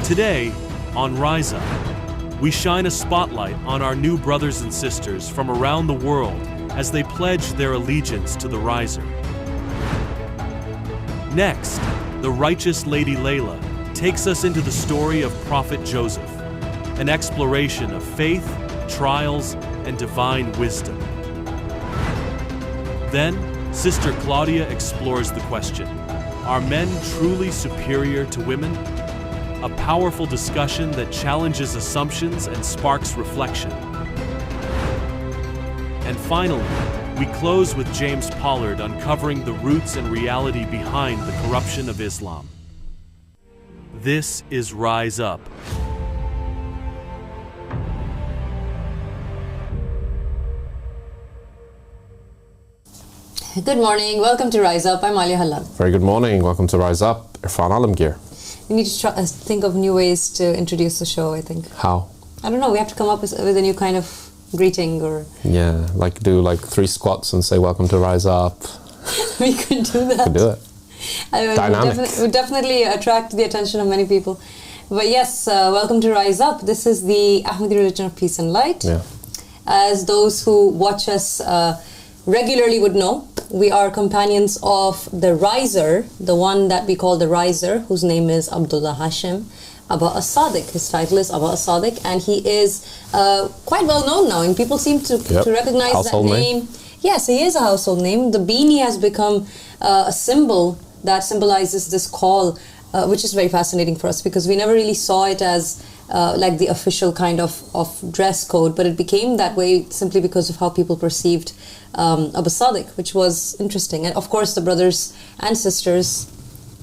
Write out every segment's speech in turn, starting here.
Today, on Rise Up, we shine a spotlight on our new brothers and sisters from around the world as they pledge their allegiance to the riser. Next, the righteous Lady Layla takes us into the story of Prophet Joseph, an exploration of faith, trials, and divine wisdom. Then, Sister Klaudia explores the question, are men truly superior to women? A powerful discussion that challenges assumptions and sparks reflection. And finally, we close with James Pollard uncovering the roots and reality behind the corruption of Islam. This is Rise Up. Good morning, welcome to Rise Up. I'm Alia Halal. Very good morning, welcome to Rise Up. Irfan Alamgir. We need to think of new ways to introduce the show, I think. How? I don't know, we have to come up with a new kind of greeting or... Yeah, like do like 3 squats and say welcome to Rise Up. We could do that. We could do it. Dynamic. Would definitely attract the attention of many people. But yes, welcome to Rise Up. This is the Ahmadi religion of peace and light. Yeah. As those who watch us regularly would know, we are companions of the riser, the one that we call the riser, whose name is Abdullah Hashim Abba As-Sadiq. His title is Abba As-Sadiq, and he is quite well known now, and people seem to recognize household that name. Yes, he is a household name. The beanie has become a symbol that symbolizes this call, which is very fascinating for us because we never really saw it as like the official kind of dress code, but it became that way simply because of how people perceived Abba Sadiq, which was interesting. And of course, the brothers and sisters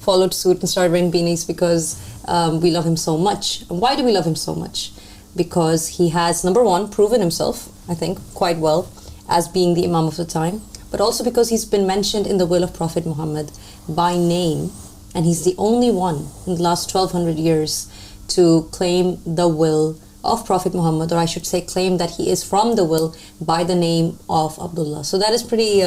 followed suit and started wearing beanies because we love him so much. And why do we love him so much? Because he has, number one, proven himself, I think, quite well as being the Imam of the time, but also because he's been mentioned in the will of Prophet Muhammad by name, and he's the only one in the last 1200 years to claim the will of Prophet Muhammad, or I should say claim that he is from the will by the name of Abdullah. So that is pretty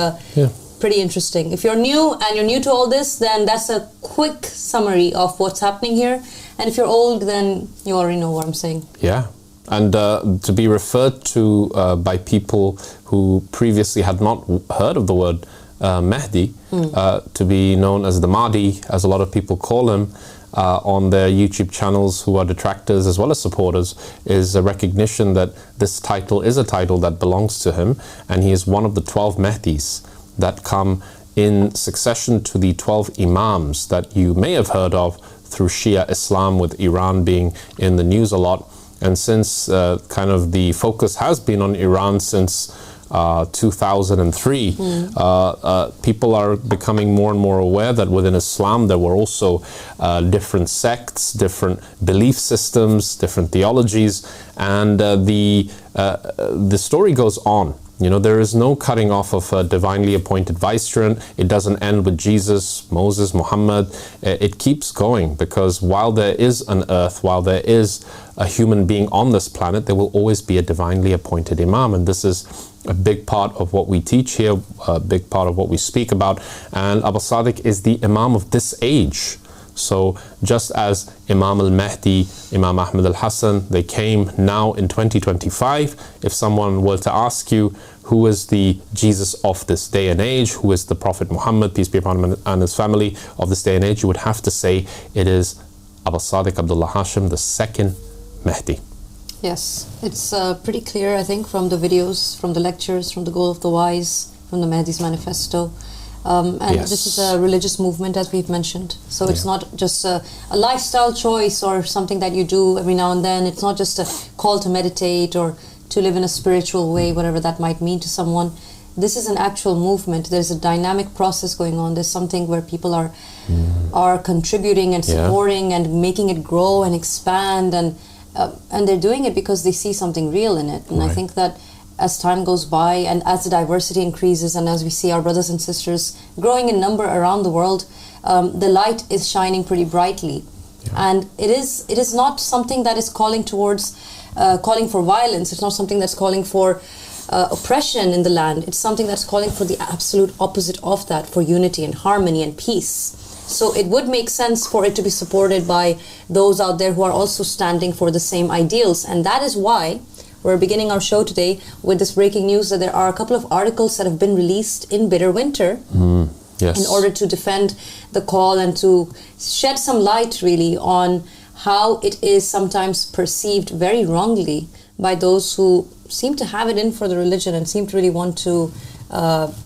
interesting. If you're new and you're new to all this, then that's a quick summary of what's happening here. And if you're old, then you already know what I'm saying. Yeah. And to be referred to by people who previously had not heard of the word Mahdi, to be known as the Mahdi, as a lot of people call him, on their YouTube channels, who are detractors as well as supporters, is a recognition that this title is a title that belongs to him, and he is one of the 12 Mahdis that come in succession to the 12 Imams that you may have heard of through Shia Islam, with Iran being in the news a lot. And since kind of the focus has been on Iran since 2003, people are becoming more and more aware that within Islam there were also different sects, different belief systems, different theologies, and the story goes on. You know, there is no cutting off of a divinely appointed vicegerent. It doesn't end with Jesus, Moses, Muhammad. It keeps going, because while there is an earth, while there is a human being on this planet, there will always be a divinely appointed Imam. And this is a big part of what we teach here, a big part of what we speak about. And Abba Sadiq is the Imam of this age. So just as Imam al-Mahdi, Imam Ahmad al-Hassan, they came now in 2025, if someone were to ask you who is the Jesus of this day and age, who is the Prophet Muhammad, peace be upon him, and his family of this day and age, you would have to say it is Abba Sadiq Abdullah Hashim, the second Mahdi. Yes, it's pretty clear, I think, from the videos, from the lectures, from the Goal of the Wise, from the Mahdi's Manifesto. And yes. This is a religious movement, as we've mentioned. So it's not just a lifestyle choice or something that you do every now and then. It's not just a call to meditate or to live in a spiritual way, whatever that might mean to someone. This is an actual movement. There's a dynamic process going on. There's something where people are contributing and supporting and making it grow and expand, and they're doing it because they see something real in it. And I think that as time goes by and as the diversity increases and as we see our brothers and sisters growing in number around the world, the light is shining pretty brightly. And it is not something that is calling towards calling for violence. It's not something that's calling for oppression in the land. It's something that's calling for the absolute opposite of that, for unity and harmony and peace. So it would make sense for it to be supported by those out there who are also standing for the same ideals. And that is why we're beginning our show today with this breaking news that there are a couple of articles that have been released in Bitter Winter. Yes. In order to defend the call and to shed some light really on how it is sometimes perceived very wrongly by those who seem to have it in for the religion and seem to really want to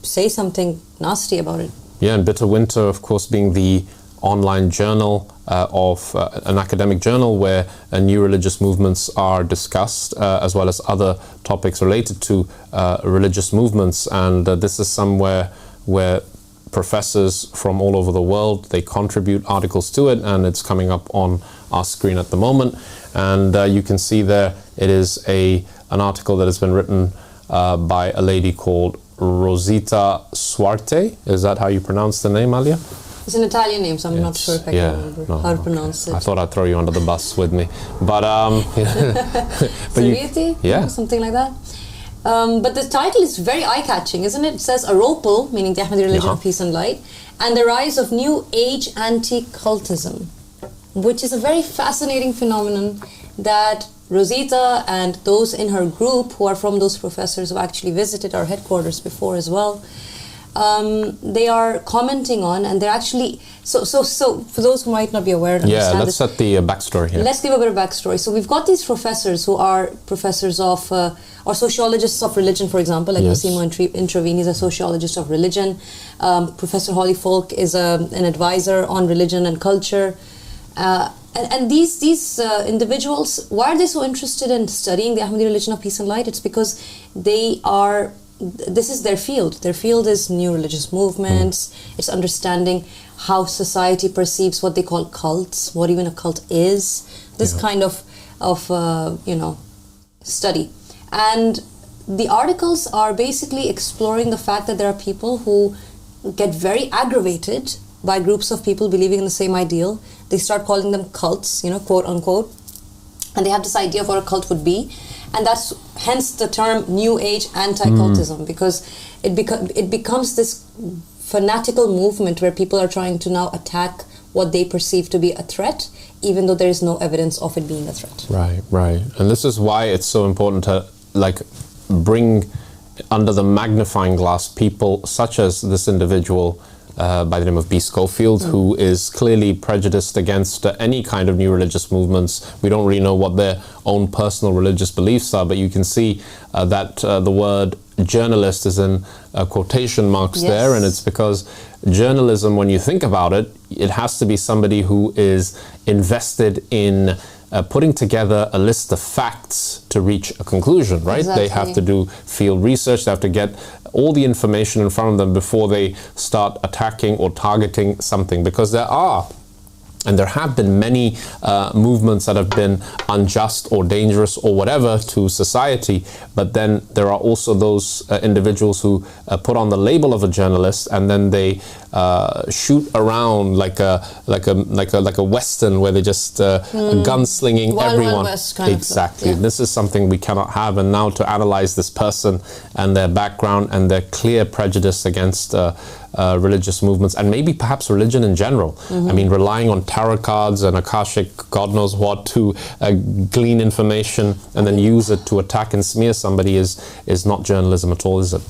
say something nasty about it. Yeah, and Bitter Winter, of course, being the online journal of an academic journal where new religious movements are discussed, as well as other topics related to religious movements. And this is somewhere where professors from all over the world, they contribute articles to it, and it's coming up on our screen at the moment. And you can see there it is an article that has been written by a lady called Rosita Suarte. Is that how you pronounce the name, Alia? It's an Italian name, so I'm not sure if I can remember how to pronounce it. I thought I'd throw you under the bus with me. But Sariti? Something like that. But the title is very eye-catching, isn't it? It says AROPL, meaning the Ahmadi Religion of Peace and Light, and the rise of New Age anti-cultism, which is a very fascinating phenomenon that Rosita and those in her group who are from those professors who actually visited our headquarters before as well, they are commenting on, and they're actually so for those who might not be aware, let's set the backstory here. Let's give a bit of backstory. So we've got these professors who are professors of or sociologists of religion, for example, like Massimo Introvini, he's a sociologist of religion. Professor Holly Folk is an advisor on religion and culture. And these individuals, why are they so interested in studying the Ahmadi Religion of Peace and Light? It's because this is their field. Their field is new religious movements. It's understanding how society perceives what they call cults, what even a cult is. This kind of study. And the articles are basically exploring the fact that there are people who get very aggravated by groups of people believing in the same ideal. They start calling them cults, quote unquote. And they have this idea of what a cult would be. And that's hence the term New Age anti-cultism, because it becomes this fanatical movement where people are trying to now attack what they perceive to be a threat, even though there is no evidence of it being a threat. Right. And this is why it's so important to bring under the magnifying glass people such as this individual by the name of B. Schofield, who is clearly prejudiced against any kind of new religious movements. We don't really know what their own personal religious beliefs are, but you can see that the word journalist is in quotation marks there, and it's because journalism, when you think about it, it has to be somebody who is invested in putting together a list of facts to reach a conclusion, right? Exactly. They have to do field research, they have to get all the information in front of them before they start attacking or targeting something, because there are and there have been many movements that have been unjust or dangerous or whatever to society, but then there are also those individuals who put on the label of a journalist, and then they shoot around like a western where they just gunslinging Wild everyone. West kind exactly. of stuff, yeah. This is something we cannot have. And now to analyze this person and their background and their clear prejudice against religious movements and maybe perhaps religion in general. I mean, relying on tarot cards and Akashic, God knows what, to glean information and then use it to attack and smear somebody is not journalism at all, is it?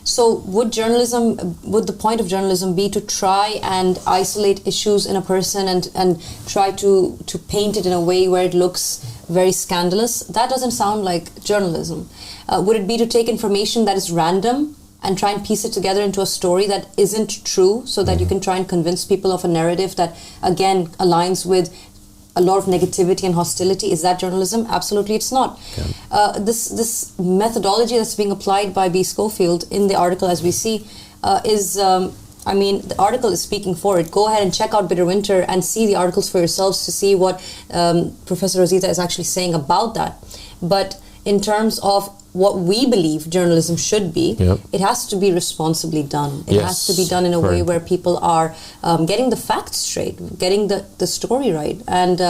So would the point of journalism be to try and isolate issues in a person and try to paint it in a way where it looks very scandalous? That doesn't sound like journalism. Would it be to take information that is random and try and piece it together into a story that isn't true, so that you can try and convince people of a narrative that, again, aligns with a lot of negativity and hostility? Is that journalism? Absolutely, it's not. Okay. This methodology that's being applied by B. Schofield in the article, as we see, the article is speaking for it. Go ahead and check out Bitter Winter and see the articles for yourselves to see what Professor Rosita is actually saying about that. But in terms of what we believe journalism should be, it has to be responsibly done. It has to be done in a way where people are getting the facts straight, getting the story right. And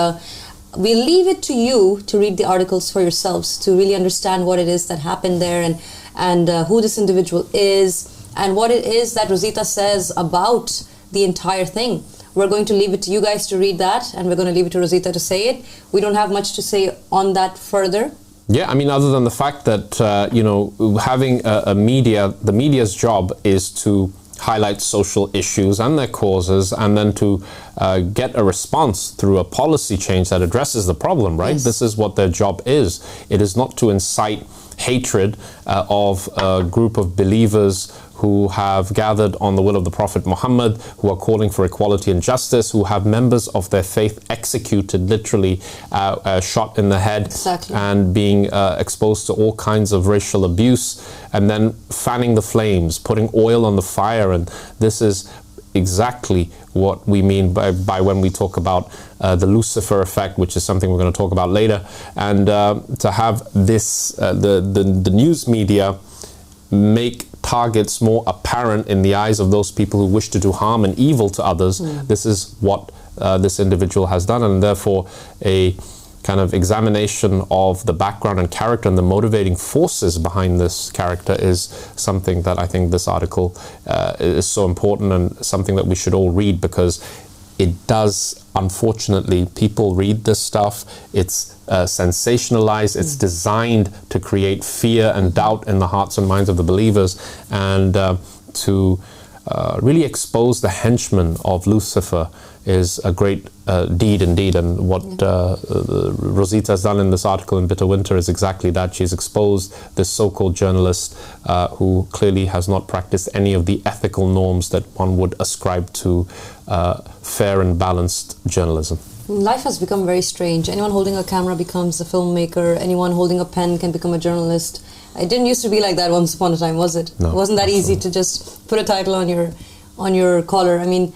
we'll leave it to you to read the articles for yourselves, to really understand what it is that happened there and who this individual is and what it is that Rosita says about the entire thing. We're going to leave it to you guys to read that, and we're going to leave it to Rosita to say it. We don't have much to say on that further. Yeah, I mean, other than the fact that, having the media's job is to highlight social issues and their causes, and then to get a response through a policy change that addresses the problem, right? Yes. This is what their job is. It is not to incite hatred of a group of believers who have gathered on the will of the Prophet Muhammad, who are calling for equality and justice, who have members of their faith executed, literally shot in the head, exactly, and being exposed to all kinds of racial abuse, and then fanning the flames, putting oil on the fire. And this is exactly what we mean by when we talk about the Lucifer effect, which is something we're going to talk about later. And to have this, the news media make targets more apparent in the eyes of those people who wish to do harm and evil to others, this is what this individual has done, and therefore a kind of examination of the background and character and the motivating forces behind this character is something that I think this article is so important, and something that we should all read, because it does, unfortunately, people read this stuff, it's sensationalized, it's designed to create fear and doubt in the hearts and minds of the believers, and to really expose the henchmen of Lucifer is a great deed indeed. And what Rosita has done in this article in Bitter Winter is exactly that. She's exposed this so-called journalist who clearly has not practiced any of the ethical norms that one would ascribe to fair and balanced journalism. Life has become very strange. Anyone holding a camera becomes a filmmaker. Anyone holding a pen can become a journalist. It didn't used to be like that once upon a time, was it? No, it wasn't that easy to just put a title on your collar. I mean,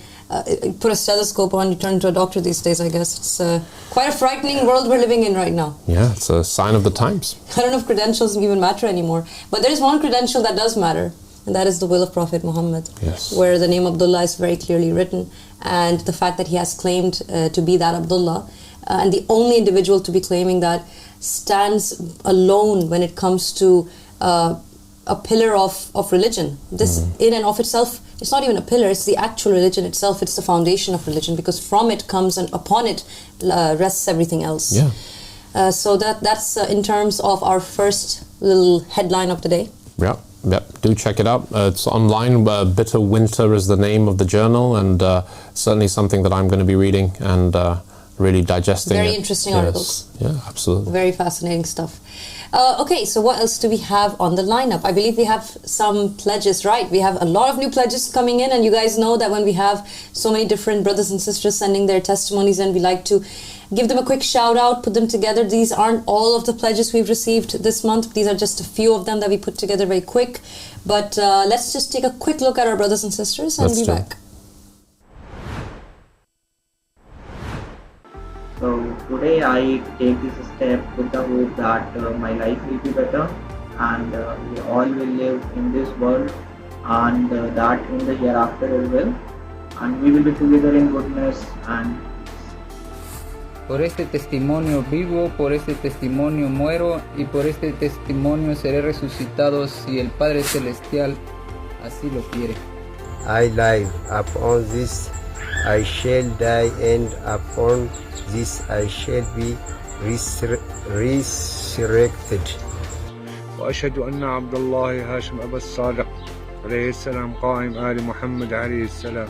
put a stethoscope on, you turn into a doctor these days, I guess. It's quite a frightening world we're living in right now. Yeah, it's a sign of the times. I don't know if credentials even matter anymore. But there is one credential that does matter, and that is the will of Prophet Muhammad, yes, where the name Abdullah is very clearly written, and the fact that he has claimed to be that Abdullah, and the only individual to be claiming that, stands alone when it comes to a pillar of religion. This in and of itself, it's not even a pillar, it's the actual religion itself, it's the foundation of religion, because from it comes and upon it rests everything else. Yeah. So that's in terms of our first little headline of the day. Yeah. Yep, do check it out. It's online. Bitter Winter is the name of the journal, and certainly something that I'm going to be reading and really digesting. Very interesting articles. Yeah, absolutely. Very fascinating stuff. Okay, so what else do we have on the lineup? I believe we have some pledges, right? We have a lot of new pledges coming in, and you guys know that when we have so many different brothers and sisters sending their testimonies, and we like to give them a quick shout out, put them together. These aren't all of the pledges we've received this month. These are just a few of them that we put together very quick. But let's just take a quick look at our brothers and sisters and be back. So today I take this step with the hope that my life will be better, and we all will live in this world, and that in the hereafter as well, and we will be together in goodness and Por este testimonio vivo, por este testimonio muero, y por este testimonio seré resucitado si el Padre Celestial así lo quiere. I live, upon this I shall die, and upon this I shall be resurrected. وأشهد أن عبد الله هاشم أبا الصادق عليه السلام قائم آل محمد عليه السلام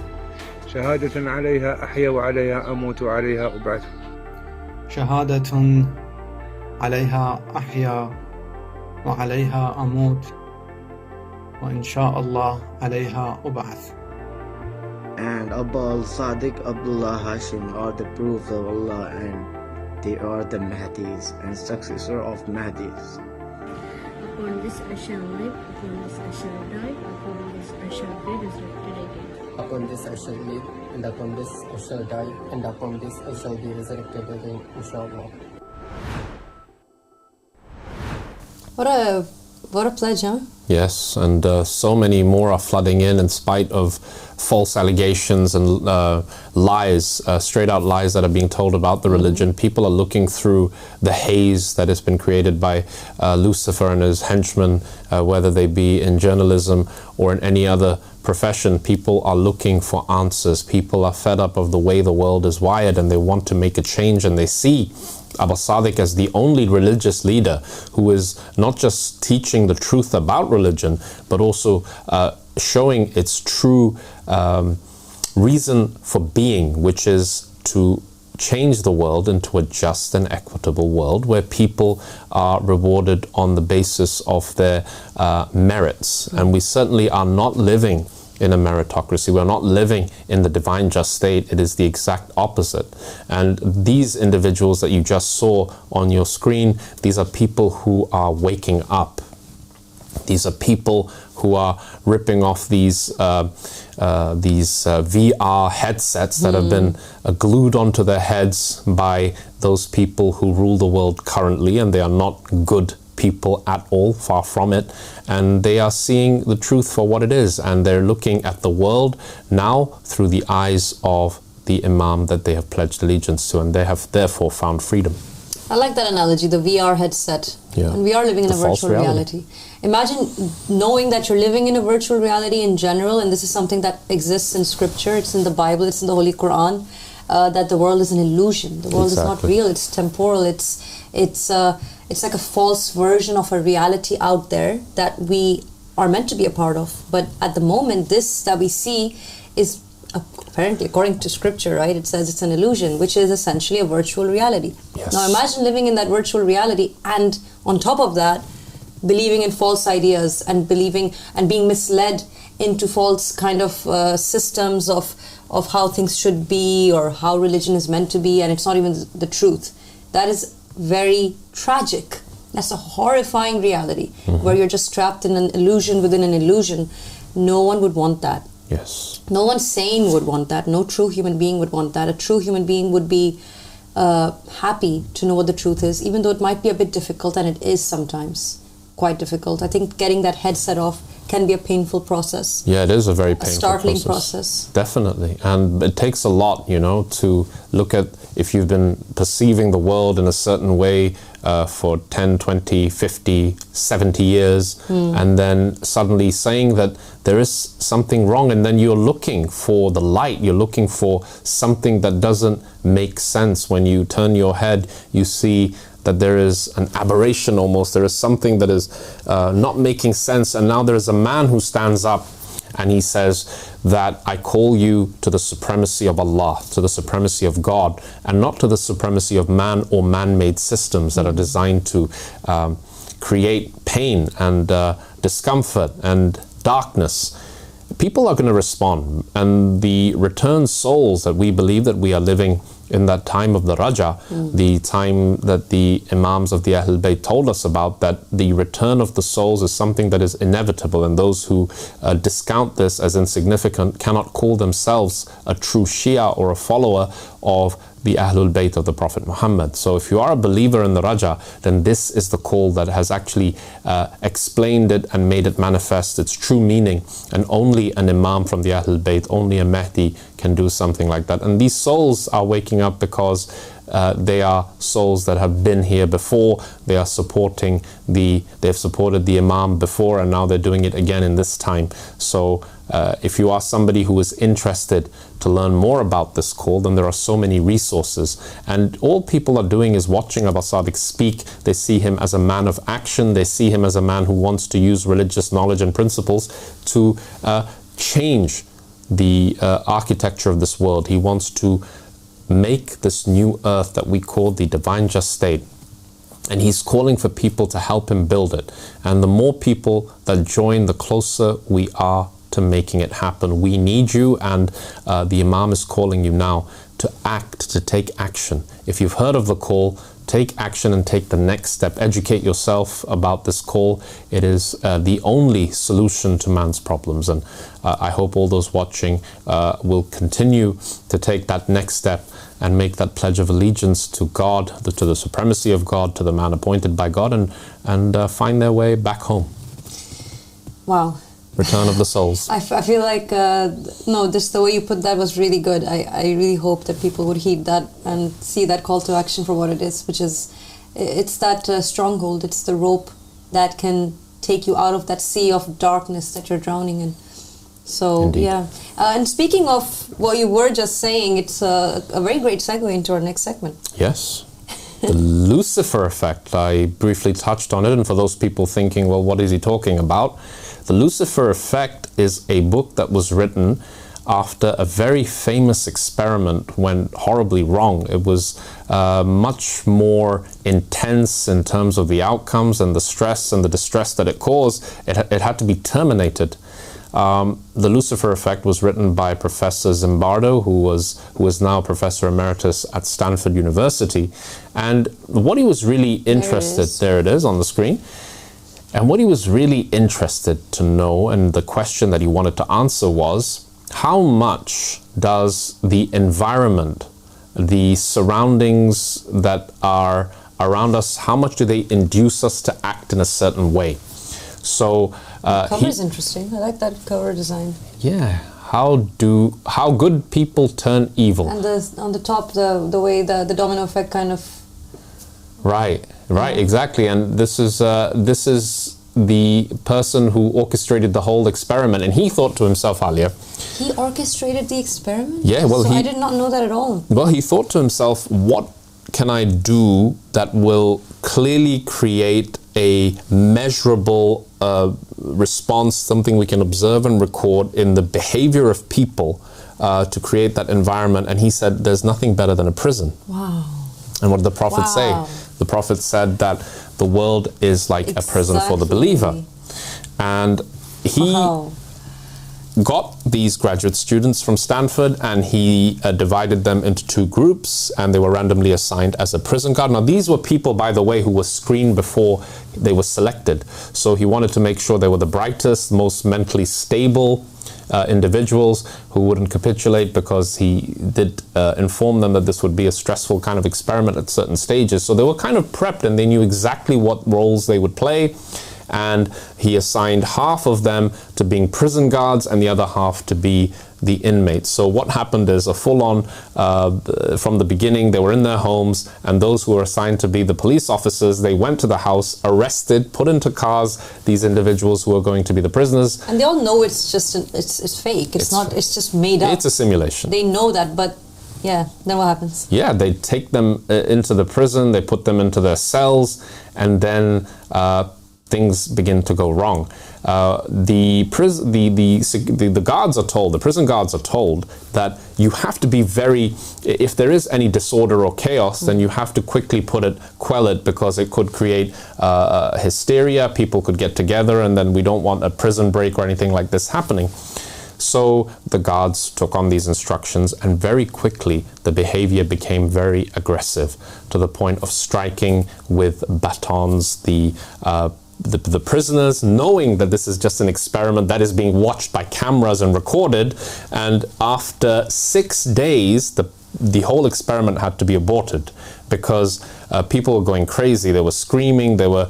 شهادة عليها أحيا وعليها أموت وعليها أبعث. شهادة عليها أحيا وعليها أموت وإن شاء الله عليها أبعث. And Abba al-Sadiq Abdullah Hashim are the proof of Allah, and they are the Mahdis and successor of Mahdis. Upon this I shall live, upon this I shall die, upon this I shall be resurrected again. Upon this I shall live, and upon this I shall die, and upon this I shall be resurrected again, inshallah. What a pledge, huh? Yes, and so many more are flooding in spite of false allegations and lies, straight out lies that are being told about the religion. People are looking through the haze that has been created by Lucifer and his henchmen, whether they be in journalism or in any other profession, people are looking for answers. People are fed up of the way the world is wired, and they want to make a change, and they see Abba Sadiq as the only religious leader who is not just teaching the truth about religion, but also showing its true reason for being, which is to change the world into a just and equitable world where people are rewarded on the basis of their merits. And we certainly are not living in a meritocracy. We're not living in the divine just state. It is the exact opposite. And these individuals that you just saw on your screen, these are people who are waking up. These are people who are ripping off these VR headsets that have been glued onto their heads by those people who rule the world currently, and they are not good people at all, far from it. And they are seeing the truth for what it is, and they're looking at the world now through the eyes of the Imam that they have pledged allegiance to, and they have therefore found freedom. I like that analogy, the VR headset. Yeah. And we are living in a virtual reality. Imagine knowing that you're living in a virtual reality in general, and this is something that exists in scripture, it's in the Bible, it's in the Holy Quran, that the world is an illusion. The world is not real, it's temporal, it's like a false version of a reality out there that we are meant to be a part of. But at the moment, this that we see is apparently, according to scripture, right, it says it's an illusion, which is essentially a virtual reality. Yes. Now imagine living in that virtual reality, and on top of that, believing in false ideas and believing and being misled into false kind of systems of how things should be or how religion is meant to be, and it's not even the truth. That is very tragic. That's a horrifying reality where you're just trapped in an illusion within an illusion. No one would want that. Yes. No one sane would want that. No true human being would want that. A true human being would be happy to know what the truth is, even though it might be a bit difficult, and it is sometimes quite difficult. I think getting that headset off can be a painful process. Yeah, it is a very painful startling process. Definitely. And it takes a lot, to look at if you've been perceiving the world in a certain way for 10, 20, 50, 70 years, and then suddenly saying that there is something wrong, and then you're looking for the light, you're looking for something that doesn't make sense. When you turn your head, you see that there is an aberration almost, there is something that is not making sense, and now there is a man who stands up and he says that I call you to the supremacy of Allah, to the supremacy of God, and not to the supremacy of man or man-made systems that are designed to create pain and discomfort and darkness. People are going to respond, and the returned souls that we believe that we are living in that time of the Raja, the time that the Imams of the Ahlul Bayt told us about, that the return of the souls is something that is inevitable, and those who discount this as insignificant cannot call themselves a true Shia or a follower of the Ahlul Bayt of the Prophet Muhammad. So if you are a believer in the Raja, then this is the call that has actually explained it and made it manifest its true meaning, and only an Imam from the Ahlul Bayt, only a Mahdi can do something like that. And these souls are waking up because they are souls that have been here before. They are supporting they've supported the Imam before, and now they're doing it again in this time. So if you are somebody who is interested to learn more about this call, then there are so many resources. And all people are doing is watching Abba Sadiq speak. They see him as a man of action. They see him as a man who wants to use religious knowledge and principles to change the architecture of this world. He wants to make this new earth that we call the divine just state. And he's calling for people to help him build it. And the more people that join, the closer we are to making it happen. We need you, and the Imam is calling you now to act, to take action. If you've heard of the call, take action and take the next step. Educate yourself about this call. It is the only solution to man's problems. And I hope all those watching will continue to take that next step and make that pledge of allegiance to God, to the supremacy of God, to the man appointed by God, and find their way back home. Wow. Return of the souls. I feel like, no, just the way you put that was really good. I really hope that people would heed that and see that call to action for what it is, which is, it's that stronghold, it's the rope that can take you out of that sea of darkness that you're drowning in. So, Indeed. yeah. And speaking of what you were just saying, it's a very great segue into our next segment. Yes. The Lucifer effect. I briefly touched on it, and for those people thinking, well, what is he talking about? The Lucifer effect is a book that was written after a very famous experiment went horribly wrong. It was much more intense in terms of the outcomes and the stress and the distress that it caused. It had to be terminated. The Lucifer Effect was written by Professor Zimbardo, who is now Professor Emeritus at Stanford University. And what he was really interested, there it is on the screen, and what he was really interested to know, and the question that he wanted to answer was, how much does the environment, the surroundings that are around us, how much do they induce us to act in a certain way? So the cover is interesting. I like that cover design. Yeah. How good people turn evil. And on the top, the way the domino effect kind of. Right, exactly. And this is the person who orchestrated the whole experiment, and he thought to himself, Alia. He orchestrated the experiment? Yeah, well, I did not know that at all. Well, he thought to himself, what can I do that will clearly create a measurable response, something we can observe and record in the behavior of people to create that environment? And he said, there's nothing better than a prison. Wow. And what did the Prophet say? The Prophet said that the world is like a prison for the believer. And he got these graduate students from Stanford, and he divided them into two groups, and they were randomly assigned as a prison guard. Now, these were people, by the way, who were screened before they were selected. So he wanted to make sure they were the brightest, most mentally stable individuals who wouldn't capitulate, because he did inform them that this would be a stressful kind of experiment at certain stages. So they were kind of prepped, and they knew exactly what roles they would play. And he assigned half of them to being prison guards and the other half to be the inmates. So what happened is a full-on, from the beginning, they were in their homes, and those who were assigned to be the police officers, they went to the house, arrested, put into cars these individuals who were going to be the prisoners. And they all know it's just, it's fake. It's just made up. It's a simulation. They know that, but yeah, then what happens? Yeah, they take them into the prison, they put them into their cells, and then things begin to go wrong. The guards are told, the prison guards are told that you have to be very, if there is any disorder or chaos, then you have to quickly quell it, because it could create hysteria, people could get together, and then we don't want a prison break or anything like this happening. So the guards took on these instructions, and very quickly the behavior became very aggressive, to the point of striking with batons the prisoners, knowing that this is just an experiment that is being watched by cameras and recorded. And after 6 days, the whole experiment had to be aborted, because people were going crazy. They were screaming, they were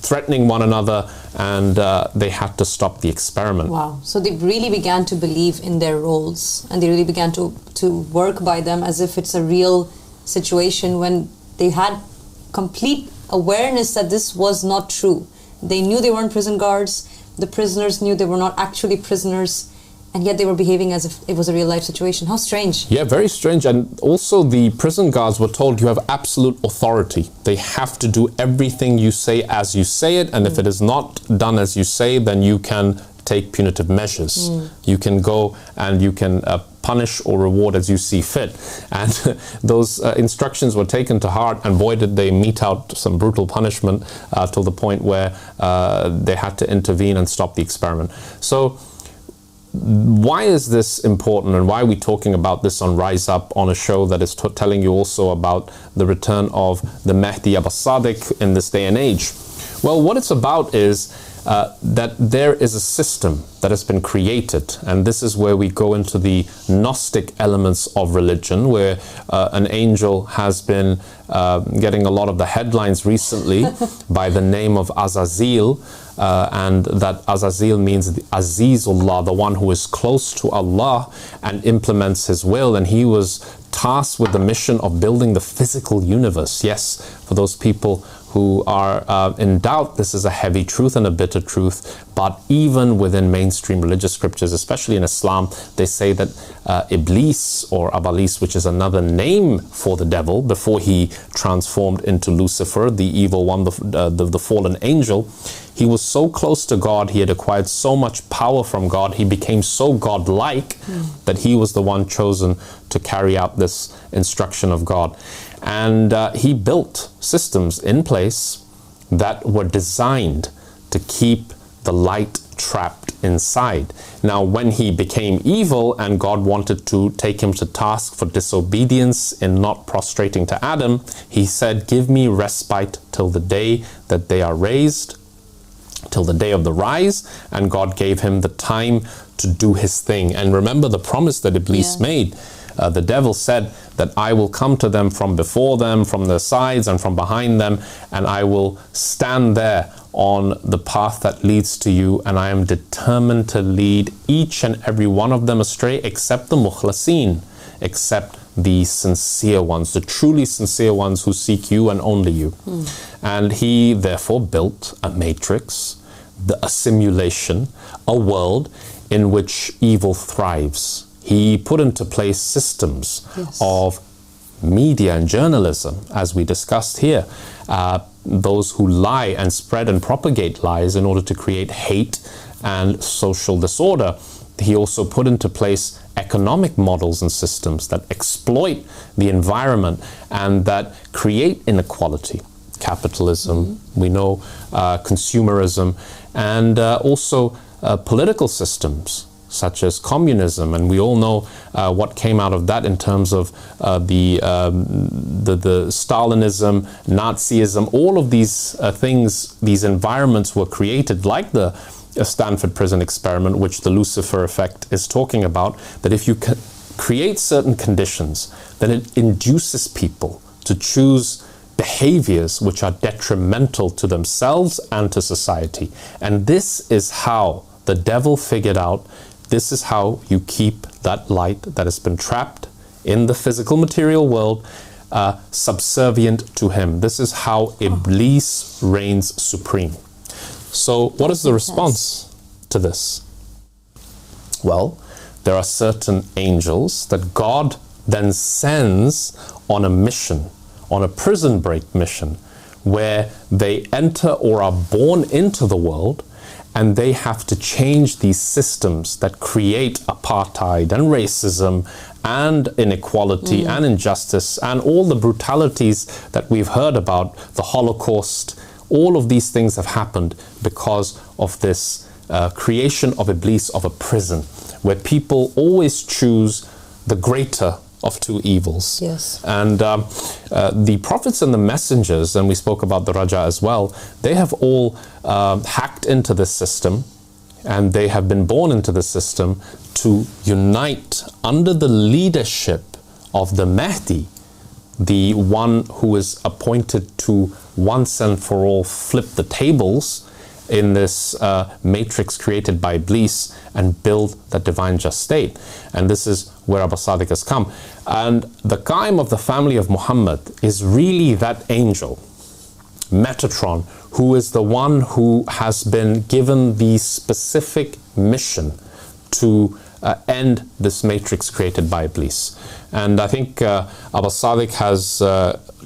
threatening one another, and they had to stop the experiment. Wow. So they really began to believe in their roles, and they really began to work by them as if it's a real situation, when they had complete awareness that this was not true. They knew they weren't prison guards. The prisoners knew they were not actually prisoners, and yet they were behaving as if it was a real life situation. How strange. Yeah, very strange. And also the prison guards were told, you have absolute authority. They have to do everything you say as you say it, and if it is not done as you say, then you can take punitive measures. You can go and you can punish or reward as you see fit. And those instructions were taken to heart, and boy did they mete out some brutal punishment till the point where they had to intervene and stop the experiment. So why is this important, and why are we talking about this on Rise Up, on a show that is telling you also about the return of the Mahdi Sadiq in this day and age? Well, what it's about is that there is a system that has been created, and this is where we go into the Gnostic elements of religion, where an angel has been getting a lot of the headlines recently by the name of Azazel, and that Azazel means the Azizullah, the one who is close to Allah and implements his will. And he was tasked with the mission of building the physical universe. Yes, for those people who are in doubt, this is a heavy truth and a bitter truth. But even within mainstream religious scriptures, especially in Islam, they say that Iblis, or Abalis, which is another name for the devil, before he transformed into Lucifer, the evil one, the fallen angel, he was so close to God, he had acquired so much power from God, he became so godlike that he was the one chosen to carry out this instruction of God. And he built systems in place that were designed to keep the light trapped inside. Now, when he became evil and God wanted to take him to task for disobedience in not prostrating to Adam, he said, "Give me respite till the day that they are raised, till the day of the rise," and God gave him the time to do his thing. And remember the promise that Iblis made. The devil said that I will come to them from before them, from their sides and from behind them, and I will stand there on the path that leads to you, and I am determined to lead each and every one of them astray, except the mukhlasin, except the sincere ones, the truly sincere ones who seek you and only you. And he therefore built a matrix, a simulation, a world in which evil thrives. He put into place systems of media and journalism, as we discussed here, those who lie and spread and propagate lies in order to create hate and social disorder. He also put into place economic models and systems that exploit the environment and that create inequality. Capitalism, we know consumerism, and also political systems such as communism, and we all know what came out of that in terms of the Stalinism, Nazism. All of these things, these environments were created, like the Stanford prison experiment, which the Lucifer effect is talking about, that if you create certain conditions, then it induces people to choose behaviors which are detrimental to themselves and to society. And this is how the devil figured out, this is how you keep that light that has been trapped in the physical material world subservient to him. This is how Iblis reigns supreme. So what is the response to this? Well, there are certain angels that God then sends on a mission, on a prison break mission, where they enter or are born into the world, and they have to change these systems that create apartheid and racism and inequality and injustice and all the brutalities that we've heard about, the Holocaust. All of these things have happened because of this creation of Iblis, of a prison, where people always choose the greater of two evils. Yes. And the prophets and the messengers, and we spoke about the Raja as well, they have all hacked into this system, and they have been born into the system to unite under the leadership of the Mahdi, the one who is appointed to once and for all flip the tables in this matrix created by Iblis and build that divine just state. And this is where Abba Sadiq has come. And the Qaim of the family of Muhammad is really that angel, Metatron, who is the one who has been given the specific mission to end this matrix created by Iblis. And I think Abba Sadiq has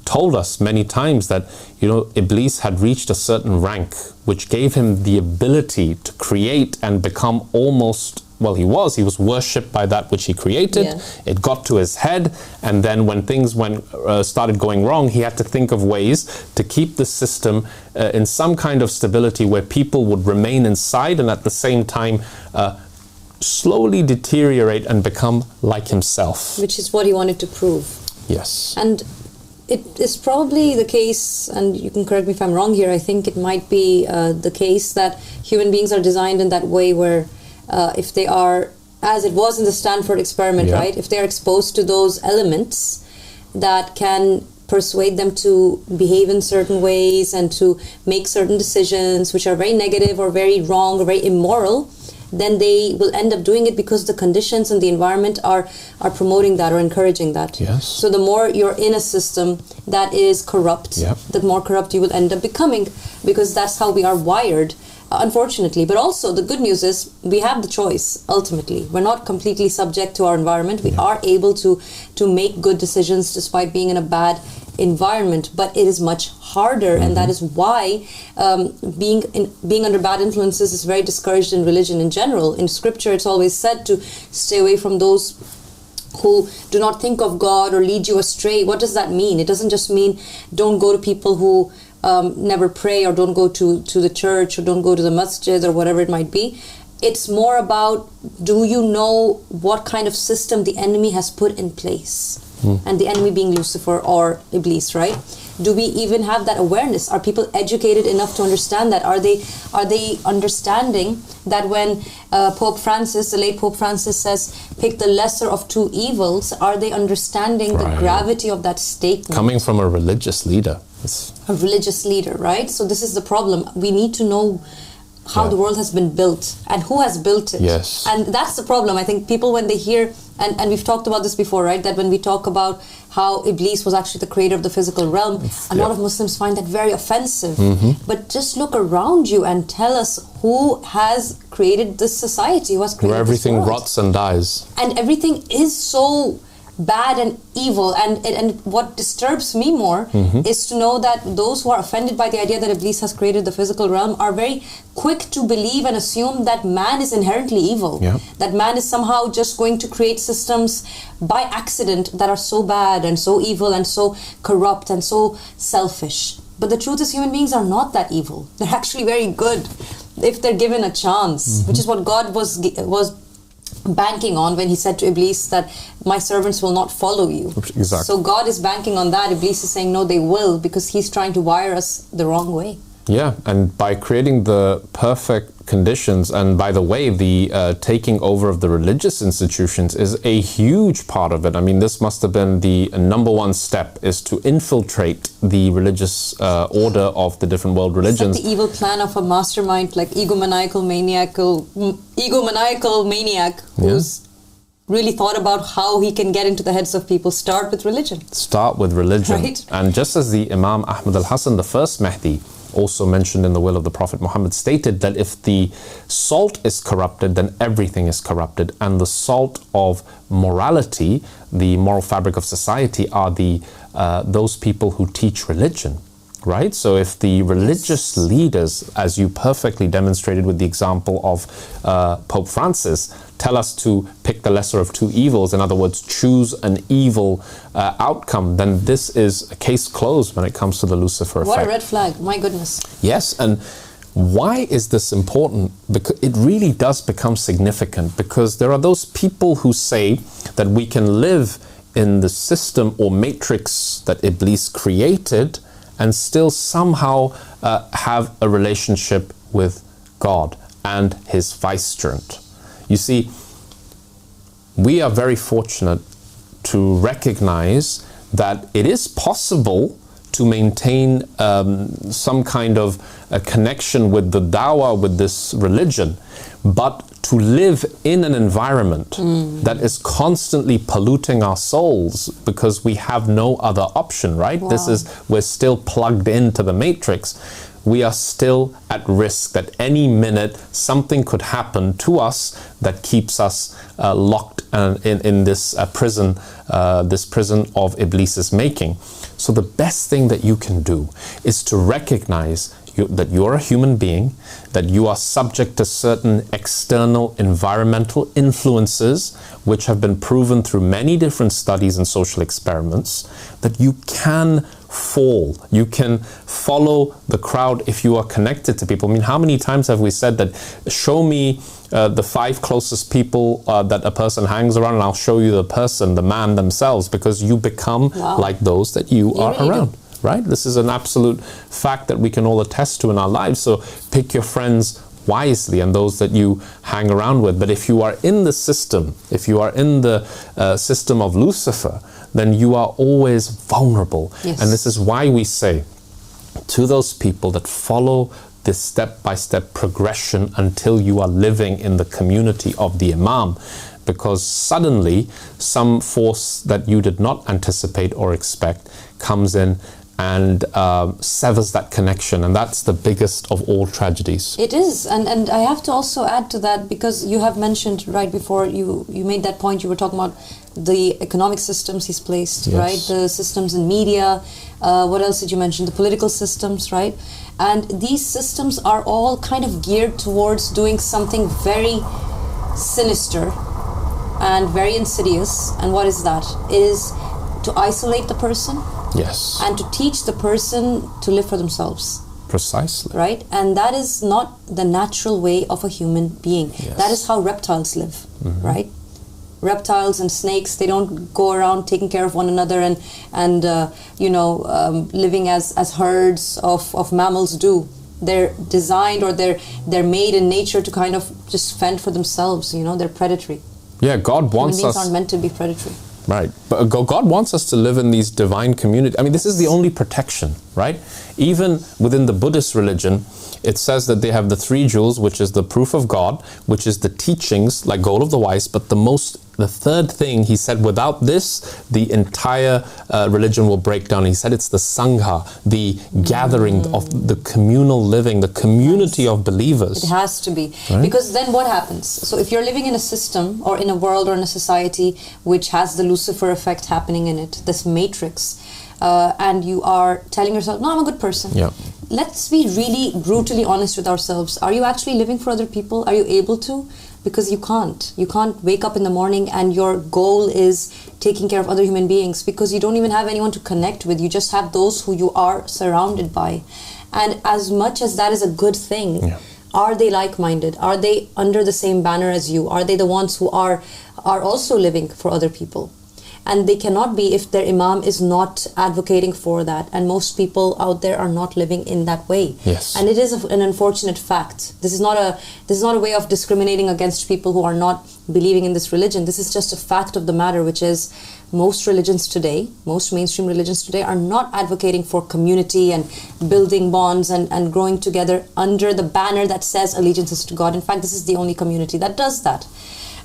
told us many times that, you know, Iblis had reached a certain rank which gave him the ability to create and become almost, well, he was worshipped by that which he created. Yeah. It got to his head, and then when things started going wrong, he had to think of ways to keep the system in some kind of stability where people would remain inside and at the same time slowly deteriorate and become like himself. Which is what he wanted to prove. Yes. And it is probably the case, and you can correct me if I'm wrong here, I think it might be the case that human beings are designed in that way where if they are, as it was in the Stanford experiment, right? If they're exposed to those elements that can persuade them to behave in certain ways and to make certain decisions which are very negative or very wrong or very immoral, then they will end up doing it because the conditions and the environment are promoting that or encouraging that. Yes. So the more you're in a system that is corrupt, the more corrupt you will end up becoming, because that's how we are wired, unfortunately. But also the good news is we have the choice. Ultimately, we're not completely subject to our environment. We are able to make good decisions despite being in a bad environment, but it is much harder, and that is why being under bad influences is very discouraged in religion in general. In scripture, it's always said to stay away from those who do not think of God or lead you astray. What does that mean? It doesn't just mean don't go to people who never pray, or don't go to the church, or don't go to the masjid, or whatever it might be. It's more about, do you know what kind of system the enemy has put in place? And the enemy being Lucifer or Iblis, right? Do we even have that awareness? Are people educated enough to understand that? Are they understanding that when Pope Francis, the late Pope Francis, says pick the lesser of two evils, are they understanding the gravity of that statement? Coming from a religious leader. A religious leader, right? So this is the problem. We need to know how the world has been built and who has built it. Yes. And that's the problem. I think people, when they hear, and we've talked about this before, right? That when we talk about how Iblis was actually the creator of the physical realm, a lot of Muslims find that very offensive. But just look around you and tell us who has created this society, who has created where everything this world. rots and dies. And everything is so bad and evil, and what disturbs me more is to know that those who are offended by the idea that Iblis has created the physical realm are very quick to believe and assume that man is inherently evil, that man is somehow just going to create systems by accident that are so bad and so evil and so corrupt and so selfish. But the truth is, human beings are not that evil. They're actually very good if they're given a chance, which is what God was banking on when he said to Iblis that my servants will not follow you. Exactly. So God is banking on that. Iblis is saying no, they will, because he's trying to wire us the wrong way. Yeah, and by creating the perfect conditions, and by the way, the taking over of the religious institutions is a huge part of it. I mean, this must have been the number one step, is to infiltrate the religious order of the different world religions. It's like the evil plan of a mastermind, like egomaniacal maniac who's really thought about how he can get into the heads of people. Start with religion. Start with religion. Right. And just as the Imam Ahmad al-Hasan, the first Mahdi, also mentioned in the will of the Prophet Muhammad, stated that if the salt is corrupted, then everything is corrupted. And the salt of morality, the moral fabric of society, are those people who teach religion. Right? So if the religious leaders, as you perfectly demonstrated with the example of Pope Francis, tell us to pick the lesser of two evils, in other words, choose an evil outcome, then this is a case closed when it comes to the Lucifer effect. What a red flag, my goodness. Yes, and why is this important? Because it really does become significant, because there are those people who say that we can live in the system or matrix that Iblis created and still somehow have a relationship with God and his vicegerent. You see, we are very fortunate to recognize that it is possible to maintain some kind of a connection with the dawah, with this religion, but to live in an environment that is constantly polluting our souls because we have no other option, right? Wow. We're still plugged into the matrix. We are still at risk that any minute something could happen to us that keeps us locked in this prison of Iblis's making. So the best thing that you can do is to recognize that you're a human being, that you are subject to certain external environmental influences which have been proven through many different studies and social experiments, that you can fall, you can follow the crowd if you are connected to people. I mean, how many times have we said that, show me the 5 closest people that a person hangs around, and I'll show you the person, the man themselves, because you become like those that you are really around. Right? This is an absolute fact that we can all attest to in our lives. So pick your friends wisely and those that you hang around with. But if you are in the system, if you are in the system of Lucifer, then you are always vulnerable. Yes. And this is why we say to those people that follow this step-by-step progression until you are living in the community of the Imam, because suddenly some force that you did not anticipate or expect comes in and severs that connection, and that's the biggest of all tragedies. It is, and I have to also add to that, because you have mentioned right before you made that point, you were talking about the economic systems he's placed, Yes. right? The systems in media, what else did you mention? The political systems, right? And these systems are all kind of geared towards doing something very sinister and very insidious. And what is that? It is to isolate the person. Yes. And to teach the person to live for themselves. Precisely. Right? And that is not the natural way of a human being. Yes. That is how reptiles live, right? Reptiles and snakes, they don't go around taking care of one another and living as herds of mammals do. They're designed, or they're made in nature to kind of just fend for themselves. They're predatory. Yeah, God wants Human beings us... aren't meant to be predatory. Right. But God wants us to live in these divine communities. I mean, this is the only protection, right? Even within the Buddhist religion, it says that they have the 3 jewels, which is the proof of God, which is the teachings, like goal of the wise, but the third thing, he said, without this, the entire religion will break down. He said it's the Sangha, the gathering of the communal living, the community of believers. It has to be. Right? Because then what happens? So if you're living in a system, or in a world, or in a society which has the Lucifer effect happening in it, this matrix, and you are telling yourself, no, I'm a good person. Yeah. Let's be really brutally honest with ourselves. Are you actually living for other people? Are you able to? Because you can't. You can't wake up in the morning and your goal is taking care of other human beings, because you don't even have anyone to connect with. You just have those who you are surrounded by. And as much as that is a good thing, are they like-minded? Are they under the same banner as you? Are they the ones who are also living for other people? And they cannot be if their Imam is not advocating for that. And most people out there are not living in that way. Yes. And it is an unfortunate fact. This is not a way of discriminating against people who are not believing in this religion. This is just a fact of the matter, which is most religions today, most mainstream religions today, are not advocating for community and building bonds and growing together under the banner that says allegiances to God. In fact, this is the only community that does that.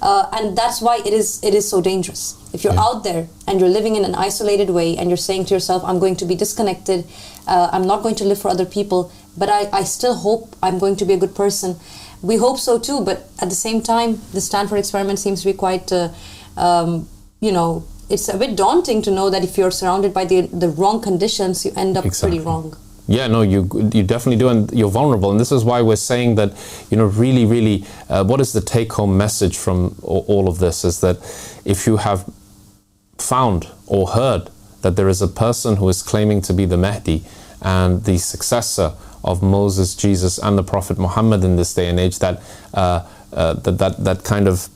And that's why it is so dangerous. If you're out there and you're living in an isolated way and you're saying to yourself, I'm going to be disconnected, I'm not going to live for other people, but I still hope I'm going to be a good person. We hope so too, but at the same time, the Stanford experiment seems to be quite, it's a bit daunting to know that if you're surrounded by the wrong conditions, you end up pretty wrong. Yeah, no, you definitely do, and you're vulnerable. And this is why we're saying that, really, really, what is the take-home message from all of this is that if you have found or heard that there is a person who is claiming to be the Mahdi and the successor of Moses, Jesus, and the Prophet Muhammad in this day and age, that kind of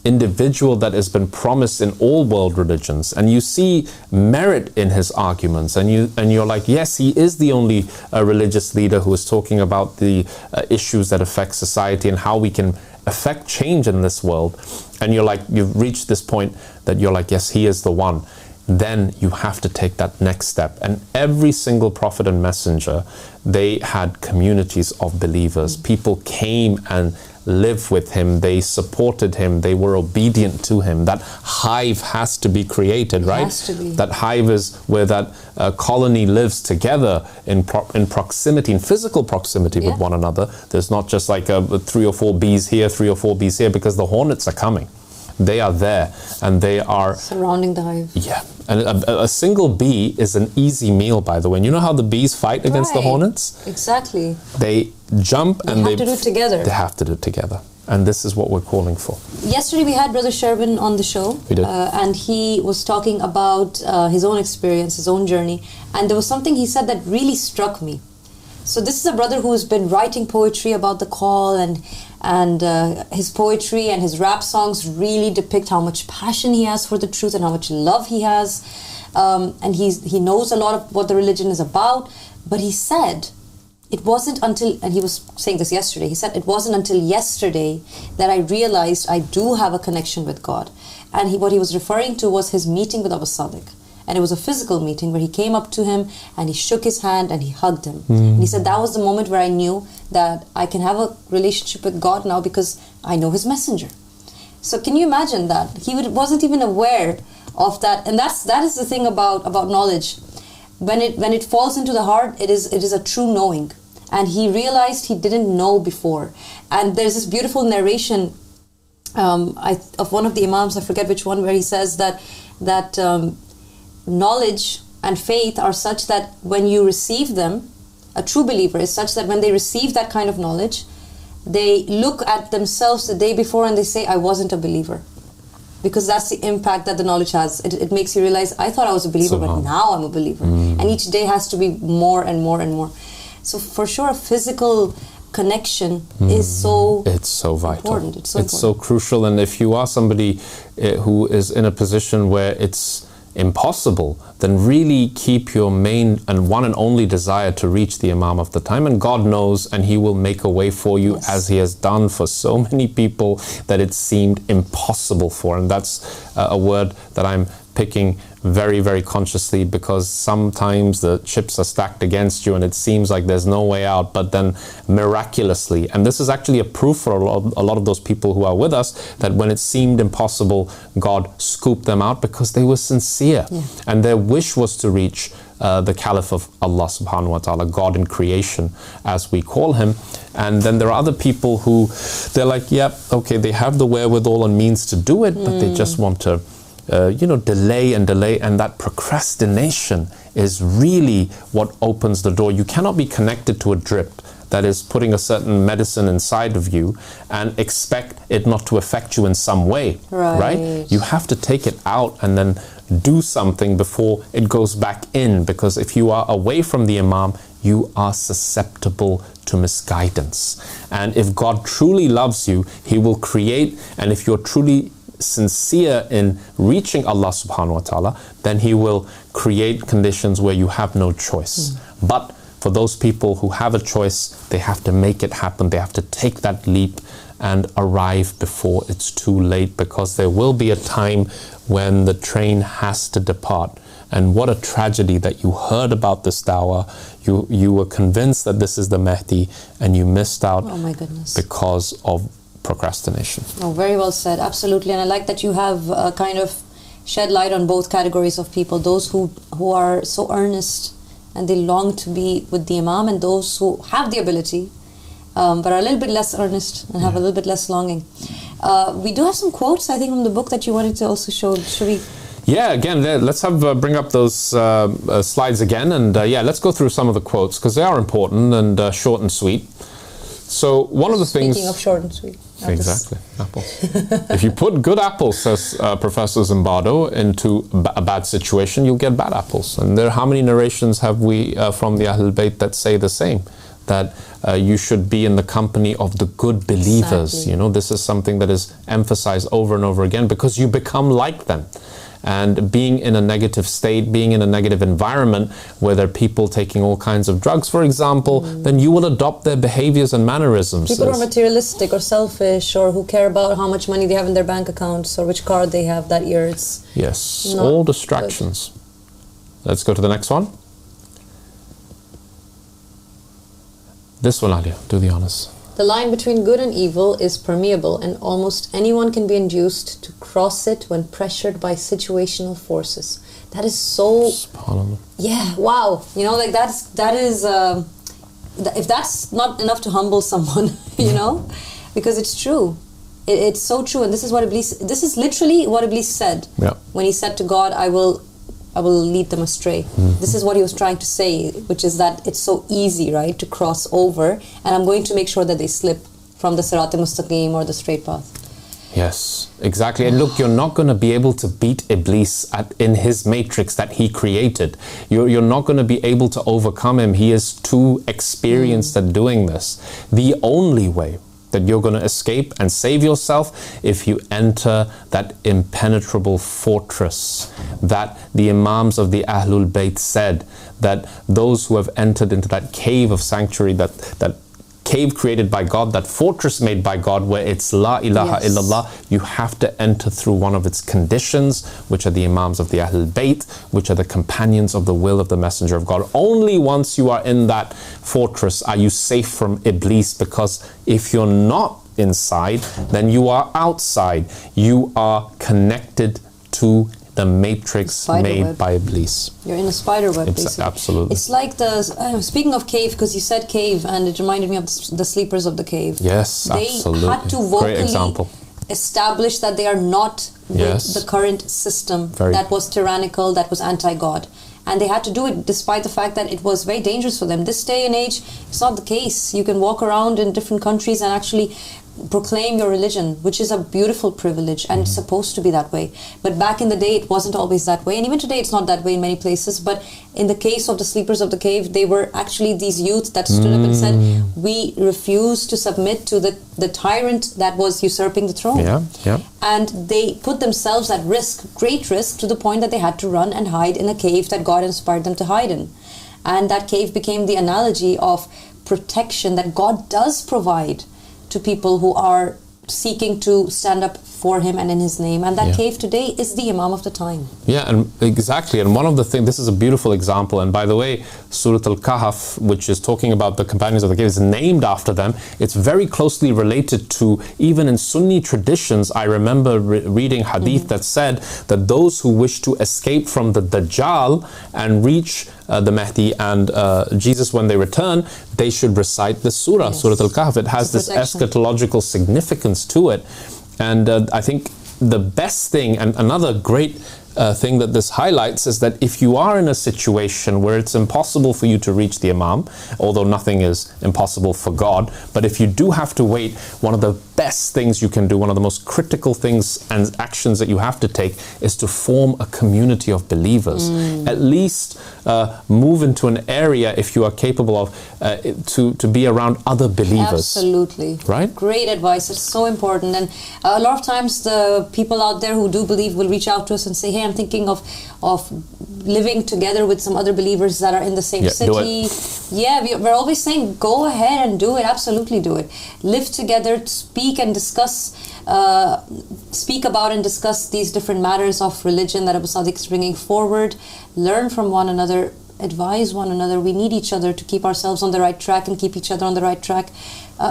individual that has been promised in all world religions, and you see merit in his arguments, and you're like, yes, he is the only religious leader who is talking about the issues that affect society and how we can affect change in this world, and you've reached this point that you're like, yes, he is the one. Then you have to take that next step. And every single prophet and messenger, they had communities of believers. People came and lived with him, they supported him, they were obedient to him. That hive has to be created, right? It has to be. That hive is where that colony lives together in proximity, in physical proximity with one another. There's not just like 3 or 4 bees here, 3 or 4 bees here, because the hornets are coming. They are there, and they are surrounding the hive. Yeah, and a single bee is an easy meal, by the way. And you know how the bees fight against the hornets? Exactly. They jump and they have to do it together. They have to do it together, and this is what we're calling for. Yesterday we had Brother Sherwin on the show. We did. And he was talking about his own experience, his own journey, and there was something he said that really struck me. So this is a brother who's been writing poetry about the call, and his poetry and his rap songs really depict how much passion he has for the truth and how much love he has. And he knows a lot of what the religion is about. But he said, it wasn't until, and he was saying this yesterday, he said, it wasn't until yesterday that I realized I do have a connection with God. And what he was referring to was his meeting with Abu Sadiq. And it was a physical meeting where he came up to him and he shook his hand and he hugged him. And he said, that was the moment where I knew that I can have a relationship with God now because I know his messenger. So can you imagine that? He wasn't even aware of that. And that is the thing about knowledge. When it falls into the heart, it is a true knowing. And he realized he didn't know before. And there's this beautiful narration of one of the Imams, I forget which one, where he says that knowledge and faith are such that when you receive them, a true believer is such that when they receive that kind of knowledge, they look at themselves the day before and they say, I wasn't a believer. Because that's the impact that the knowledge has. It makes you realize, I thought I was a believer, but now I'm a believer. And each day has to be more and more and more. So for sure, a physical connection is so vital. It's so important. It's so crucial. And if you are somebody who is in a position where it's impossible, then really keep your main and one and only desire to reach the Imam of the time. And God knows, and He will make a way for you, as He has done for so many people that it seemed impossible for. And that's a word that I'm picking very, very consciously, because sometimes the chips are stacked against you and it seems like there's no way out, but then miraculously, and this is actually a proof for a lot of those people who are with us, that when it seemed impossible, God scooped them out because they were sincere and their wish was to reach the Caliph of Allah subhanahu wa ta'ala, God in creation as we call Him. And then there are other people who they're like, yep, okay, they have the wherewithal and means to do it, but they just want to delay, and that procrastination is really what opens the door. You cannot be connected to a drip that is putting a certain medicine inside of you and expect it not to affect you in some way, right? You have to take it out and then do something before it goes back in, because if you are away from the Imam, you are susceptible to misguidance. And if God truly loves you, He will create, and if you're truly sincere in reaching Allah subhanahu wa ta'ala, then He will create conditions where you have no choice. But for those people who have a choice, they have to make it happen. They have to take that leap and arrive before it's too late, because there will be a time when the train has to depart. And what a tragedy that you heard about this dawah, you were convinced that this is the Mahdi, and you missed out because of procrastination. Oh, very well said. Absolutely. And I like that you have kind of shed light on both categories of people, those who are so earnest and they long to be with the Imam, and those who have the ability but are a little bit less earnest and have a little bit less longing. We do have some quotes, I think, from the book that you wanted to also show. Should we? Yeah, again, let's bring up those slides again, and let's go through some of the quotes, because they are important and short and sweet. So one of the things... Speaking of short and sweet. Apples. Exactly, apples. If you put good apples, says Professor Zimbardo, into a bad situation, you'll get bad apples. And how many narrations have we from the Ahlul Bayt that say the same? That you should be in the company of the good believers. Exactly. You know, this is something that is emphasized over and over again, because you become like them. And being in a negative state, being in a negative environment where there are people taking all kinds of drugs, for example, then you will adopt their behaviors and mannerisms. People who are materialistic or selfish, or who care about how much money they have in their bank accounts or which car they have that year. It's all distractions. Good. Let's go to the next one. This one, Alia, do the honors. The line between good and evil is permeable, and almost anyone can be induced to cross it when pressured by situational forces. That is so... SubhanAllah. Yeah, wow. You know, like that is... if that's not enough to humble someone, you know, because it's true. It's so true, and this is literally what Iblis said. Yeah. When he said to God, I will lead them astray. This is what he was trying to say, which is that it's so easy, right, to cross over, and I'm going to make sure that they slip from the Sirat al-Mustaqim or the straight path. Yes, exactly. And look, you're not going to be able to beat Iblis in his matrix that he created. You're not going to be able to overcome him. He is too experienced at doing this. The only way that you're going to escape and save yourself if you enter that impenetrable fortress that the Imams of the Ahlul Bayt said, that those who have entered into that cave of sanctuary, that cave created by God, that fortress made by God, where it's La ilaha illallah, you have to enter through one of its conditions, which are the Imams of the Ahlul Bayt, which are the companions of the will of the Messenger of God. Only once you are in that fortress are you safe from Iblis, because if you're not inside, then you are outside. You are connected to the matrix made by Iblis. You're in a spider web, basically. Absolutely. It's like the, speaking of cave, because you said cave, and it reminded me of the sleepers of the cave. Yes, absolutely. They had to vocally establish that they are not with the current system that was tyrannical, that was anti-God. And they had to do it despite the fact that it was very dangerous for them. This day and age, it's not the case. You can walk around in different countries and actually proclaim your religion, which is a beautiful privilege, and it's supposed to be that way. But back in the day, it wasn't always that way, and even today it's not that way in many places. But in the case of the sleepers of the cave, they were actually these youth that stood up and said, we refuse to submit to the tyrant that was usurping the throne. And they put themselves at risk, great risk, to the point that they had to run and hide in a cave that God inspired them to hide in. And that cave became the analogy of protection that God does provide to people who are seeking to stand up for him and in his name. And that cave today is the Imam of the time. Yeah, and exactly. And one of the things, this is a beautiful example. And by the way, Surah Al-Kahf, which is talking about the companions of the cave, is named after them. It's very closely related to, even in Sunni traditions, I remember reading hadith that said that those who wish to escape from the Dajjal and reach the Mahdi and Jesus when they return, they should recite this surah, Surah Al-Kahf. It has this eschatological significance to it. And I think the best thing, and another great thing that this highlights, is that if you are in a situation where it's impossible for you to reach the Imam, although nothing is impossible for God, but if you do have to wait, one of the best things you can do, one of the most critical things and actions that you have to take, is to form a community of believers. At least move into an area, if you are capable of, to be around other believers. Absolutely. Right? Great advice. It's so important. And a lot of times the people out there who do believe will reach out to us and say, hey, I'm thinking of living together with some other believers that are in the same city. We're always saying, go ahead and do it. Absolutely do it. Live together, speak and discuss, speak about and discuss these different matters of religion that Abu Sadiq is bringing forward. Learn from one another, advise one another. We need each other to keep ourselves on the right track and keep each other on the right track.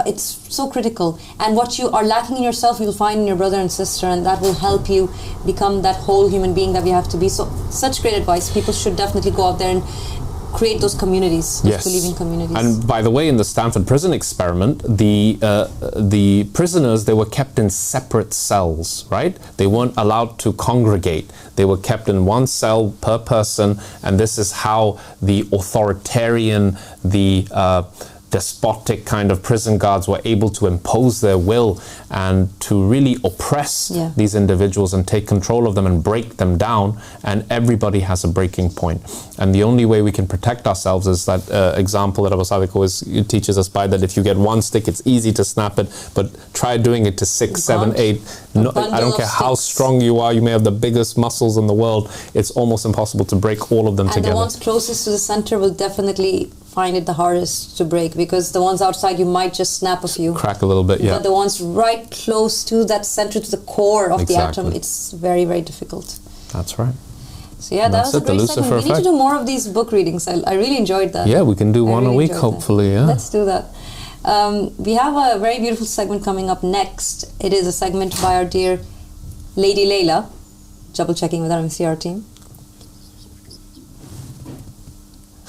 It's so critical. And what you are lacking in yourself, you'll find in your brother and sister, and that will help you become that whole human being that we have to be. So, such great advice. People should definitely go out there and create those communities, those believing communities. And by the way, in the Stanford prison experiment, the prisoners, they were kept in separate cells, right? They weren't allowed to congregate. They were kept in one cell per person, and this is how the authoritarian, despotic kind of prison guards were able to impose their will and to really oppress these individuals and take control of them and break them down. And everybody has a breaking point. And the only way we can protect ourselves is that example that Abu Sadiq always teaches us by, that if you get one stick, it's easy to snap it, but try doing it to 6, 7, 8. No, I don't care how strong you are, you may have the biggest muscles in the world, it's almost impossible to break all of them together. And the ones closest to the center will definitely find it the hardest to break, because the ones outside you might just snap a few. Crack a little bit, But the ones right close to that center, to the core of the atom, it's very, very difficult. That's right. So yeah, that was a great segment. We need to do more of these book readings. I really enjoyed that. Yeah, we can do one a week, hopefully. Yeah. Let's do that. We have a very beautiful segment coming up next. It is a segment by our dear Lady Layla. Double checking with our MCR team.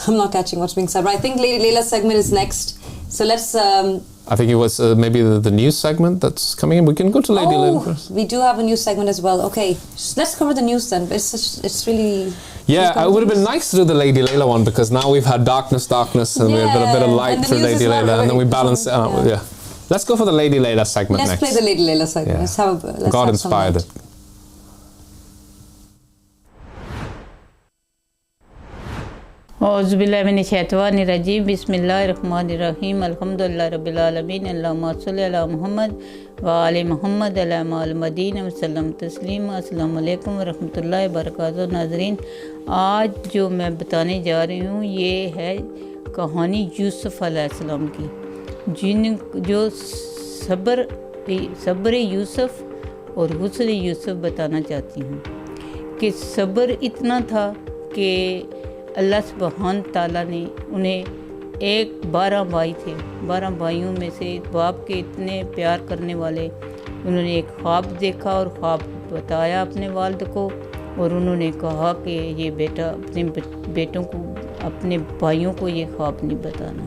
I'm not catching what's being said, but I think Lady Layla's segment is next. So let's... I think it was maybe the news segment that's coming in. We can go to Lady Layla first. We do have a news segment as well. Okay, let's cover the news then. It's really... Yeah, it would have been nice to do the Lady Layla one, because now we've had darkness, and we've got a bit of light through Lady Layla, and then we balance it out. Yeah. Let's go for the Lady Layla segment next. Let's play the Lady Layla segment. Let's God inspired it. औज़ुबिल्लाहिमिनश्शैतानिर्रजीम बिस्मिल्लाहिर्रहमानिर्रहीम अल्हम्दुलिल्लाहि रब्बिल आलमीन अल्लाहुम्मा सल्लि अला मुहम्मद व आलि मुहम्मद अला माल Medina व सल्लम तस्लीमा। अस्सलामु अलैकुम व रहमतुल्लाहि व बरकातुहू। नाज़रीन, आज जो मैं बताने जा रही हूँ ये है कहानी यूसुफ़ अलैहिस्सलाम की। جو صبر یوسف اور حسن یوسف بتانا چاہتی ہوں کہ صبر اتنا تھا کہ اللہ سبحانہ تعالیٰ نے انہیں 12 بھائی تھے، 12 بھائیوں میں سے باپ کے اتنے پیار کرنے والے، انہوں نے ایک خواب دیکھا اور خواب بتایا اپنے والد کو، اور انہوں نے کہا کہ یہ بیٹا اپنے بیٹوں کو، اپنے بھائیوں کو یہ خواب نہیں بتانا۔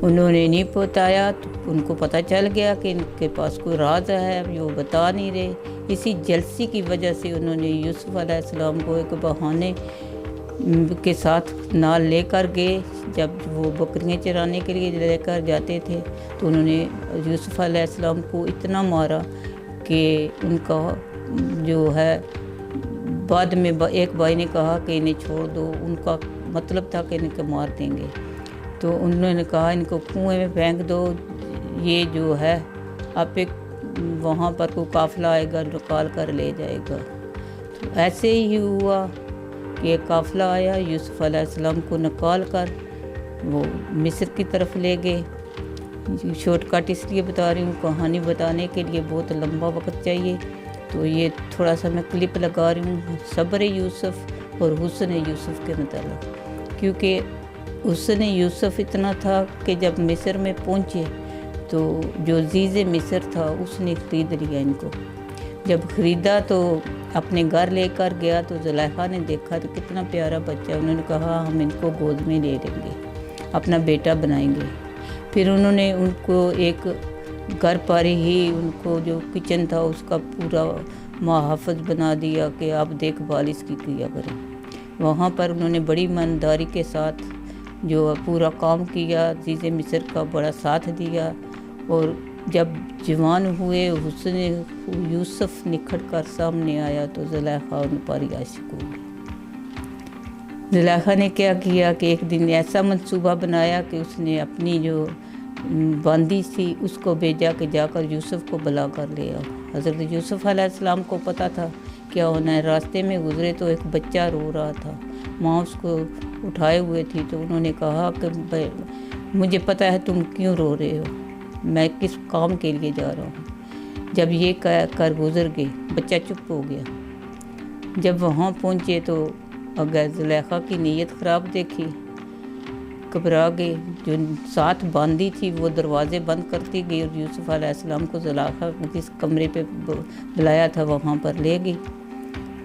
انہوں نے نہیں بتایا تو ان کو پتہ چل گیا کہ ان کے پاس کوئی راز ہے، وہ بتا نہیں رہے۔ اسی جلسی کی وجہ سے انہوں نے یوسف علیہ السلام کو ایک بہانے کے ساتھ نال لے کر گئے۔ جب وہ بکریاں چرانے کے لیے لے کر جاتے تھے تو انہوں نے یوسف علیہ السلام کو اتنا مارا کہ ان کا جو ہے، بعد میں ایک بھائی نے کہا کہ انہیں چھوڑ دو، ان کا مطلب تھا کہ ان کو مار دیں گے، تو انہوں نے کہا ان کو کنویں میں پھینک دو، یہ جو ہے آپ ایک وہاں پر کوئی قافلہ آئے گا نکال کر لے جائے گا۔ تو ایسے ہی ہوا کہ ایک قافلہ آیا، یوسف علیہ السلام کو نکال کر وہ مصر کی طرف لے گئے۔ شارٹ کٹ اس لیے بتا رہی ہوں، کہانی بتانے کے لیے بہت لمبا وقت چاہیے، تو یہ تھوڑا سا میں کلپ لگا رہی ہوں صبر یوسف اور حسن یوسف کے متعلق، کیونکہ حسن یوسف اتنا تھا کہ جب مصر میں پہنچے تو جو عزیز مصر تھا اس نے خرید لیا ان کو۔ جب خریدا تو اپنے گھر لے کر گیا تو زلیخا نے دیکھا تو کتنا پیارا بچہ، انہوں نے کہا ہم ان کو گود میں لے لیں گے، اپنا بیٹا بنائیں گے۔ پھر انہوں نے ان کو ایک گھر پر ہی ان کو جو کچن تھا اس کا پورا محافظ بنا دیا کہ آپ دیکھ بھال اس کی کیا کریں۔ وہاں پر انہوں نے بڑی ایمانداری کے ساتھ جو پورا کام کیا، عزیز مصر کا بڑا ساتھ دیا، اور جب جوان ہوئے حسن یوسف نکھر کر سامنے آیا تو زلیخا ان پر عاشق ہو گئی۔ زلیخا نے کیا کیا کہ ایک دن ایسا منصوبہ بنایا کہ اس نے اپنی جو باندی تھی اس کو بھیجا کہ جا کر یوسف کو بلا کر لے آؤ۔ حضرت یوسف علیہ السلام کو پتہ تھا کیا ہونا ہے، راستے میں گزرے تو ایک بچہ رو رہا تھا، ماں اس کو اٹھائے ہوئے تھی، تو انہوں نے کہا کہ مجھے پتہ ہے تم کیوں رو رہے ہو، میں کس کام کے لیے جا رہا ہوں۔ جب یہ کہہ کر گزر گئے بچہ چپ ہو گیا۔ جب وہاں پہنچے تو اگر زلیخا کی نیت خراب دیکھی، گھبرا گئے۔ جو ساتھ باندھی تھی وہ دروازے بند کرتی گئی اور یوسف علیہ السلام کو زلیخا جس کمرے پہ بلایا تھا وہاں پر لے گئی۔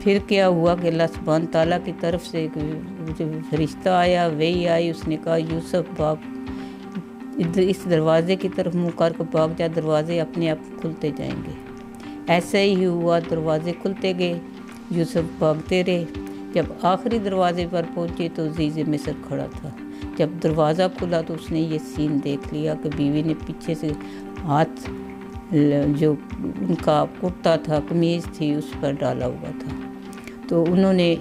پھر کیا ہوا کہ اللہ سبحانہ تعالیٰ کی طرف سے جو فرشتہ آیا، وہی آئی، اس نے کہا یوسف بھاگ، اس دروازے کی طرف منہ کر کے بھاگ جا، دروازے اپنے آپ کھلتے جائیں گے۔ ایسا ہی ہوا، دروازے کھلتے گئے، یوسف بھاگتے رہے۔ جب آخری دروازے پر پہنچے تو عزیز مصر کھڑا تھا۔ جب دروازہ کھلا تو اس نے یہ سین دیکھ لیا کہ بیوی نے پیچھے سے ہاتھ جو ان کا کرتا تھا، قمیض تھی، اس پر ڈالا ہوا تھا۔ تو انہوں نے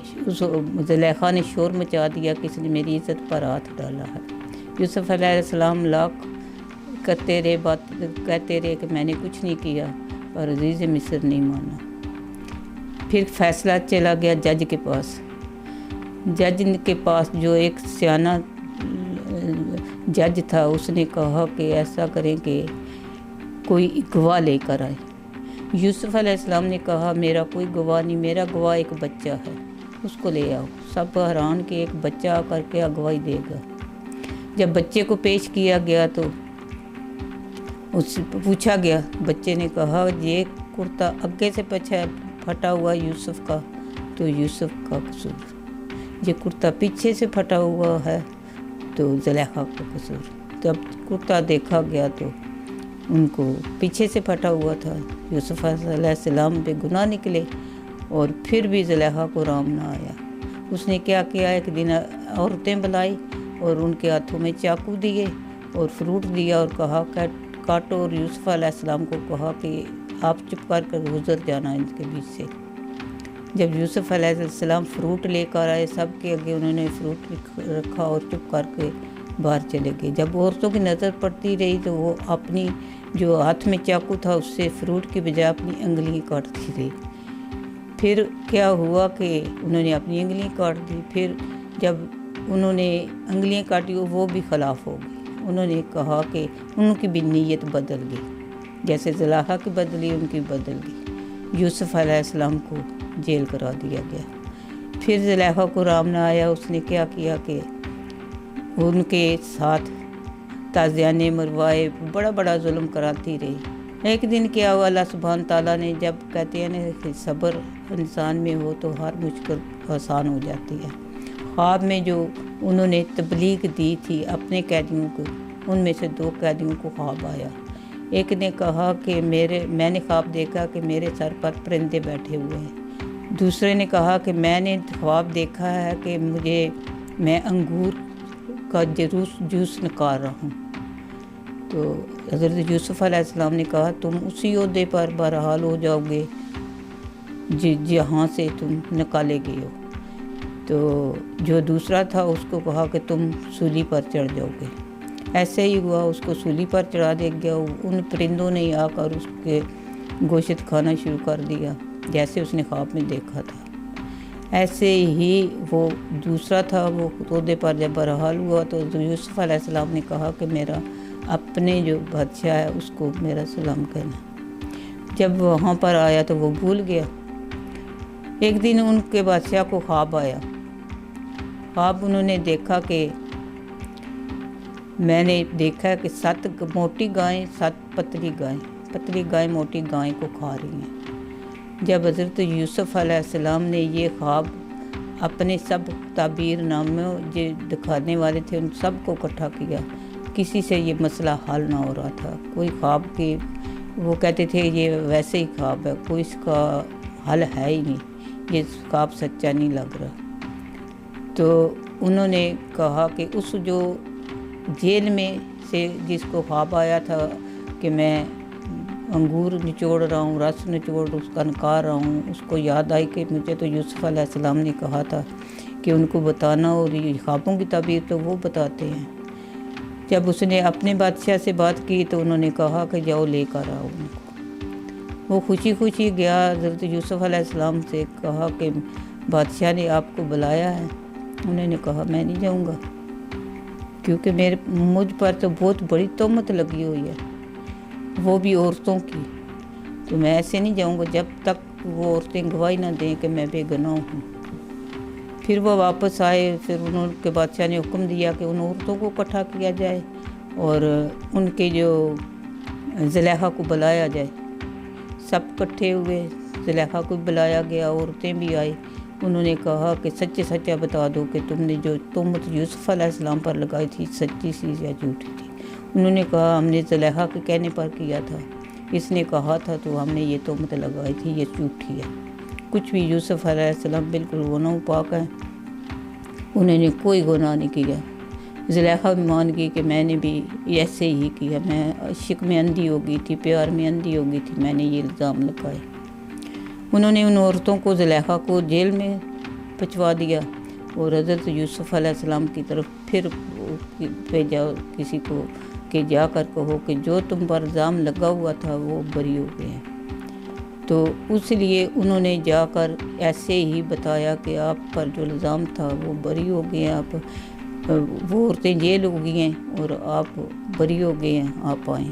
زلیخا نے شور مچا دیا کہ اس نے میری عزت پر ہاتھ ڈالا ہے۔ یوسف علیہ السلام لاکھ کرتے رہے، بات کہتے رہے کہ میں نے کچھ نہیں کیا، اور عزیز مصر نہیں مانا۔ پھر فیصلہ چلا گیا جج کے پاس۔ جج کے پاس جو ایک سیانہ جج تھا، اس نے کہا کہ ایسا کریں کہ کوئی گواہ لے کر آئے۔ یوسف علیہ السلام نے کہا میرا کوئی گواہ نہیں، میرا گواہ ایک بچہ ہے، اس کو لے آؤ۔ سب حیران کہ ایک بچہ آ کر کے گواہی دے گا۔ جب بچے کو پیش کیا گیا تو اس سے پوچھا گیا، بچے نے کہا یہ کرتا آگے سے پھٹا ہوا یوسف کا تو یوسف کا قصور، یہ کرتا پیچھے سے پھٹا ہوا ہے تو زلیخا کا قصور۔ جب کرتا دیکھا گیا تو ان کو پیچھے سے پھٹا ہوا تھا۔ یوسف علیہ السلام پہ گناہ نکلے اور پھر بھی زلیخا کو رام نہ آیا۔ اس نے کیا کیا، ایک دن عورتیں بلائی اور ان کے ہاتھوں میں چاقو دیے اور فروٹ دیا اور کہا کاٹو، اور یوسف علیہ السلام کو کہا کہ آپ چپ کر کر گزر جانا ان کے بیچ سے۔ جب یوسف علیہ السلام فروٹ لے کر آئے، سب کے آگے انہوں نے فروٹ رکھا اور چپ کر کے باہر چلے گئے۔ جب عورتوں کی نظر پڑتی رہی تو وہ اپنی جو ہاتھ میں چاقو تھا اس سے فروٹ کی بجائے اپنی انگلی کاٹتی رہی۔ پھر کیا ہوا کہ انہوں نے اپنی انگلی کاٹ دی۔ پھر جب انہوں نے انگلیاں کاٹی وہ بھی خلاف ہو گئی، انہوں نے کہا کہ ان کی بھی نیت بدل گئی، جیسے زلیخا کی بدلی ان کی بدل گئی۔ یوسف علیہ السلام کو جیل کرا دیا گیا۔ پھر زلیخا کو رام نہ آیا، اس نے کیا کیا کہ ان کے ساتھ تازیانے مروائے، بڑا بڑا ظلم کراتی رہی۔ ایک دن کیا ہوا، اللہ سبحانہ تعالیٰ نے جب کہتے ہیں کہ صبر انسان میں ہو تو ہر مشکل آسان ہو جاتی ہے۔ خواب میں جو انہوں نے تبلیغ دی تھی اپنے قیدیوں کو، ان میں سے 2 قیدیوں کو خواب آیا۔ ایک نے کہا کہ میں نے خواب دیکھا کہ میرے سر پر پرندے بیٹھے ہوئے ہیں۔ دوسرے نے کہا کہ میں نے خواب دیکھا ہے کہ میں انگور کا جوس نکال رہا ہوں۔ تو حضرت یوسف علیہ السلام نے کہا تم اسی عہدے پر بہرحال ہو جاؤ گے جہاں سے تم نکالے گئے ہو۔ تو جو دوسرا تھا اس کو کہا کہ تم سولی پر چڑھ جاؤ گے۔ ایسے ہی ہوا، اس کو سولی پر چڑھا دیا گیا۔ ان پرندوں نے آ کر اس کے گوشت کھانا شروع کر دیا جیسے اس نے خواب میں دیکھا تھا۔ ایسے ہی وہ دوسرا تھا، وہ عہدے پر جب بحال ہوا تو یوسف علیہ السلام نے کہا کہ میرا اپنے جو بادشاہ ہے اس کو میرا سلام کہنا۔ جب وہاں پر آیا تو وہ بھول گیا۔ ایک دن ان کے بادشاہ کو خواب آیا۔ خواب انہوں نے دیکھا کہ میں نے دیکھا کہ 7 موٹی گائیں 7 پتلی گائیں موٹی گائیں کو کھا رہی ہیں۔ جب حضرت یوسف علیہ السلام نے یہ خواب اپنے سب تعبیر ناموں جو دکھانے والے تھے ان سب کو اکٹھا کیا، کسی سے یہ مسئلہ حل نہ ہو رہا تھا۔ کوئی خواب کی وہ کہتے تھے یہ ویسے ہی خواب ہے، کوئی اس کا حل ہے ہی نہیں، یہ خواب سچا نہیں لگ رہا۔ تو انہوں نے کہا کہ اس جو جیل میں سے جس کو خواب آیا تھا کہ میں انگور نچوڑ رہا ہوں، رس نچوڑ اس کا نکال رہا ہوں، اس کو یاد آئی کہ مجھے تو یوسف علیہ السلام نے کہا تھا کہ ان کو بتانا، اور یہ خوابوں کی تعبیر تو وہ بتاتے ہیں۔ جب اس نے اپنے بادشاہ سے بات کی تو انہوں نے کہا کہ جاؤ لے کر آؤ ان کو۔ وہ خوشی خوشی گیا، حضرت یوسف علیہ السلام سے کہا کہ بادشاہ نے آپ کو بلایا ہے۔ انہوں نے کہا میں نہیں جاؤں گا، کیونکہ مجھ پر تو بہت بڑی تہمت لگی ہوئی ہے، وہ بھی عورتوں کی، تو میں ایسے نہیں جاؤں گا جب تک وہ عورتیں گواہی نہ دیں کہ میں بے گناہ ہوں۔ پھر وہ واپس آئے، پھر انہوں کے بادشاہ نے حکم دیا کہ ان عورتوں کو اکٹھا کیا جائے اور ان کے جو زلیخا کو بلایا جائے۔ سب اکٹھے ہوئے، زلیخا کو بلایا گیا، عورتیں بھی آئی۔ انہوں نے کہا کہ سچے سچا بتا دو کہ تم نے جو تہمت یوسف علیہ السلام پر لگائی تھی سچی سی یا جھوٹی تھی۔ انہوں نے کہا ہم نے زلیخا کے کہنے پر کیا تھا، اس نے کہا تھا تو ہم نے یہ تہمت لگائی تھی، یہ جھوٹی ہے۔ کچھ بھی یوسف علیہ السلام بالکل گناہ پاک ہیں، انہوں نے کوئی گناہ نہیں کیا۔ زلیخا بھی مان گئی کہ میں نے بھی ایسے ہی کیا، میں عشق میں اندھی ہو گئی تھی، پیار میں اندھی ہو گئی تھی، میں نے یہ الزام لگائے۔ انہوں نے ان عورتوں کو زلیخا کو جیل میں پہنچوا دیا اور حضرت یوسف علیہ السلام کی طرف پھر بھیجا کسی کو کہ جا کر کہو کہ جو تم پر الزام لگا ہوا تھا وہ بری ہو گئے ہیں۔ تو اس لیے انہوں نے جا کر ایسے ہی بتایا کہ آپ پر جو الزام تھا وہ بری ہو گئے ہیں، آپ وہ عورتیں جیل ہو گئی ہیں اور آپ بری ہو گئے ہیں، آپ آئیں۔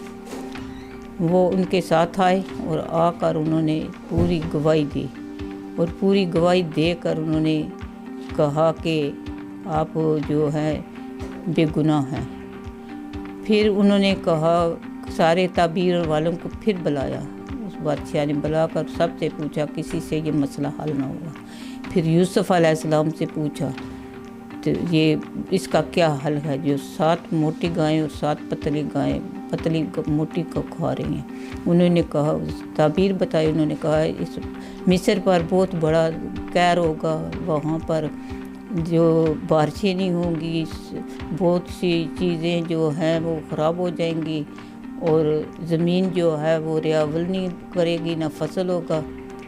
وہ ان کے ساتھ آئے اور آ کر انہوں نے پوری گواہی دی، اور پوری گواہی دے کر انہوں نے کہا کہ آپ جو ہے بے گناہ ہیں۔ پھر انہوں نے کہا سارے تعبیر والوں کو پھر بلایا، اس بادشاہ نے بلا کر سب سے پوچھا، کسی سے یہ مسئلہ حل نہ ہوا۔ پھر یوسف علیہ السلام سے پوچھا تو یہ اس کا کیا حل ہے، جو 7 موٹی گائیں اور 7 پتلی گائیں پتلی موٹی کو کھا رہی ہیں۔ انہوں نے کہا تعبیر بتائی، انہوں نے کہا اس مصر پر بہت بڑا قہر ہوگا، وہاں پر جو بارشیں نہیں ہوں گی، بہت سی چیزیں جو ہیں وہ خراب ہو جائیں گی، اور زمین جو ہے وہ ریاول نہیں کرے گی، نہ فصل ہوگا،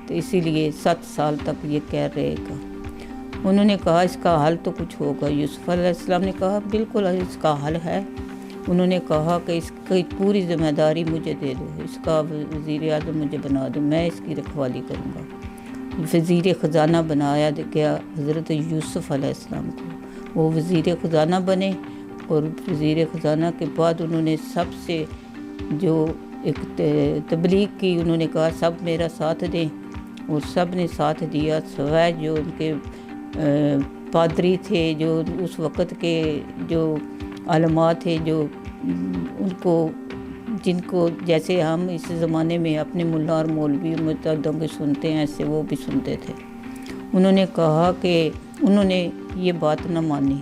تو اسی لیے 7 سال تک یہ قہر رہے گا۔ انہوں نے کہا اس کا حل تو کچھ ہوگا۔ یوسف علیہ السلام نے کہا بالکل اس کا حل ہے۔ انہوں نے کہا کہ اس کی پوری ذمہ داری مجھے دے دو، اس کا وزیر اعظم مجھے بنا دو، میں اس کی رکھوالی کروں گا۔ وزیر خزانہ بنایا گیا حضرت یوسف علیہ السلام کو، وہ وزیر خزانہ بنے اور وزیر خزانہ کے بعد انہوں نے سب سے جو ایک تبلیغ کی، انہوں نے کہا سب میرا ساتھ دیں، اور سب نے ساتھ دیا، سوائے جو ان کے پادری تھے، جو اس وقت کے جو علماء تھے، جو ان کو جن کو جیسے ہم اس زمانے میں اپنے ملا اور مولوی متعددوں کو سنتے ہیں، ایسے وہ بھی سنتے تھے۔ انہوں نے کہا کہ انہوں نے یہ بات نہ مانی،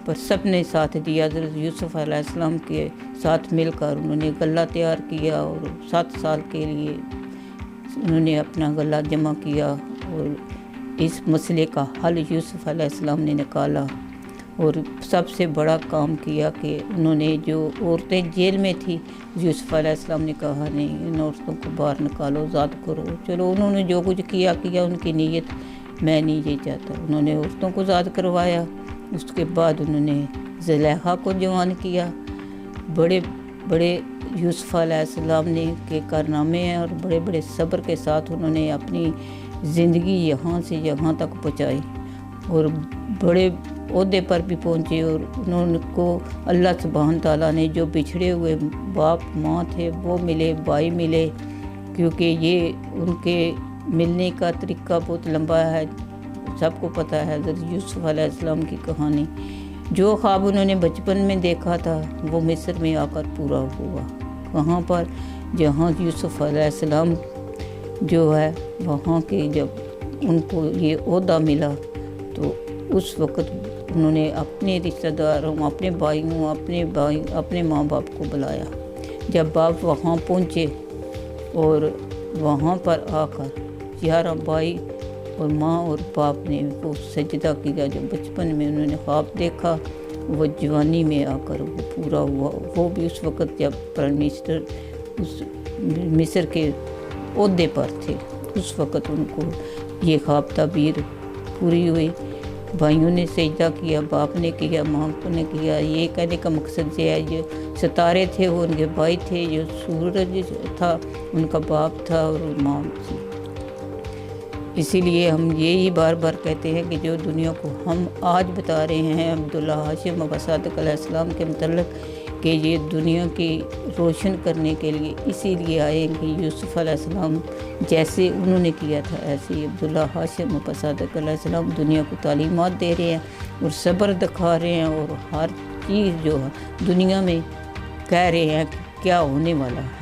پر سب نے ساتھ دیا۔ حضرت یوسف علیہ السلام کے ساتھ مل کر انہوں نے غلہ تیار کیا، اور 7 سال کے لیے انہوں نے اپنا غلہ جمع کیا، اور اس مسئلے کا حل یوسف علیہ السلام نے نکالا۔ اور سب سے بڑا کام کیا کہ انہوں نے جو عورتیں جیل میں تھی، یوسف علیہ السلام نے کہا نہیں، ان عورتوں کو باہر نکالو، آزاد کرو۔ چلو انہوں نے جو کچھ کیا، ان کی نیت میں نہیں یہ چاہتا۔ انہوں نے عورتوں کو آزاد کروایا، اس کے بعد انہوں نے زلیخا کو جوان کیا۔ بڑے بڑے یوسف علیہ السلام نے کے کارنامے ہیں، اور بڑے بڑے صبر کے ساتھ انہوں نے اپنی زندگی یہاں سے یہاں تک پہنچائی، اور بڑے عہدے پر بھی پہنچے، اور انہوں کو اللہ سبحانہ تعالیٰ نے جو بچھڑے ہوئے باپ ماں تھے وہ ملے، بھائی ملے، کیونکہ یہ ان کے ملنے کا طریقہ بہت لمبا ہے، سب کو پتہ ہے حضرت یوسف علیہ السلام کی کہانی۔ جو خواب انہوں نے بچپن میں دیکھا تھا وہ مصر میں آ کر پورا ہوا۔ کہاں پر؟ جہاں یوسف علیہ السلام جو ہے وہاں کے جب ان کو یہ عہدہ ملا تو اس وقت انہوں نے اپنے رشتہ داروں، اپنے بھائیوں، اپنے ماں باپ کو بلایا۔ جب باپ وہاں پہنچے اور وہاں پر آ کر 11 بھائی اور ماں اور باپ نے وہ سجدہ کیا جو بچپن میں انہوں نے خواب دیکھا، وہ جوانی میں آ کر وہ پورا ہوا۔ وہ بھی اس وقت جب پرائم منسٹر اس مصر کے عہدے پر تھے، اس وقت ان کو یہ خواب تعبیر پوری ہوئی۔ بھائیوں نے سجدہ کیا، باپ نے کیا، ماں نے کیا۔ یہ کہنے کا مقصد یہ ہے، جو ستارے تھے وہ ان کے بھائی تھے، جو سورج تھا ان کا باپ تھا اور ماں تھی۔ اسی لیے ہم یہی بار بار کہتے ہیں کہ جو دنیا کو ہم آج بتا رہے ہیں عبداللہ ہاشم ابا صادق علیہ السلام کے متعلق، کہ یہ دنیا کی روشن کرنے کے لیے اسی لیے آئے کہ یوسف علیہ السلام جیسے انہوں نے کیا تھا، ایسے ہی عبداللہ ہاشم ابا صادق علیہ السلام دنیا کو تعلیمات دے رہے ہیں اور صبر دکھا رہے ہیں، اور ہر چیز جو ہے دنیا میں کہہ رہے ہیں کہ کیا ہونے والا ہے،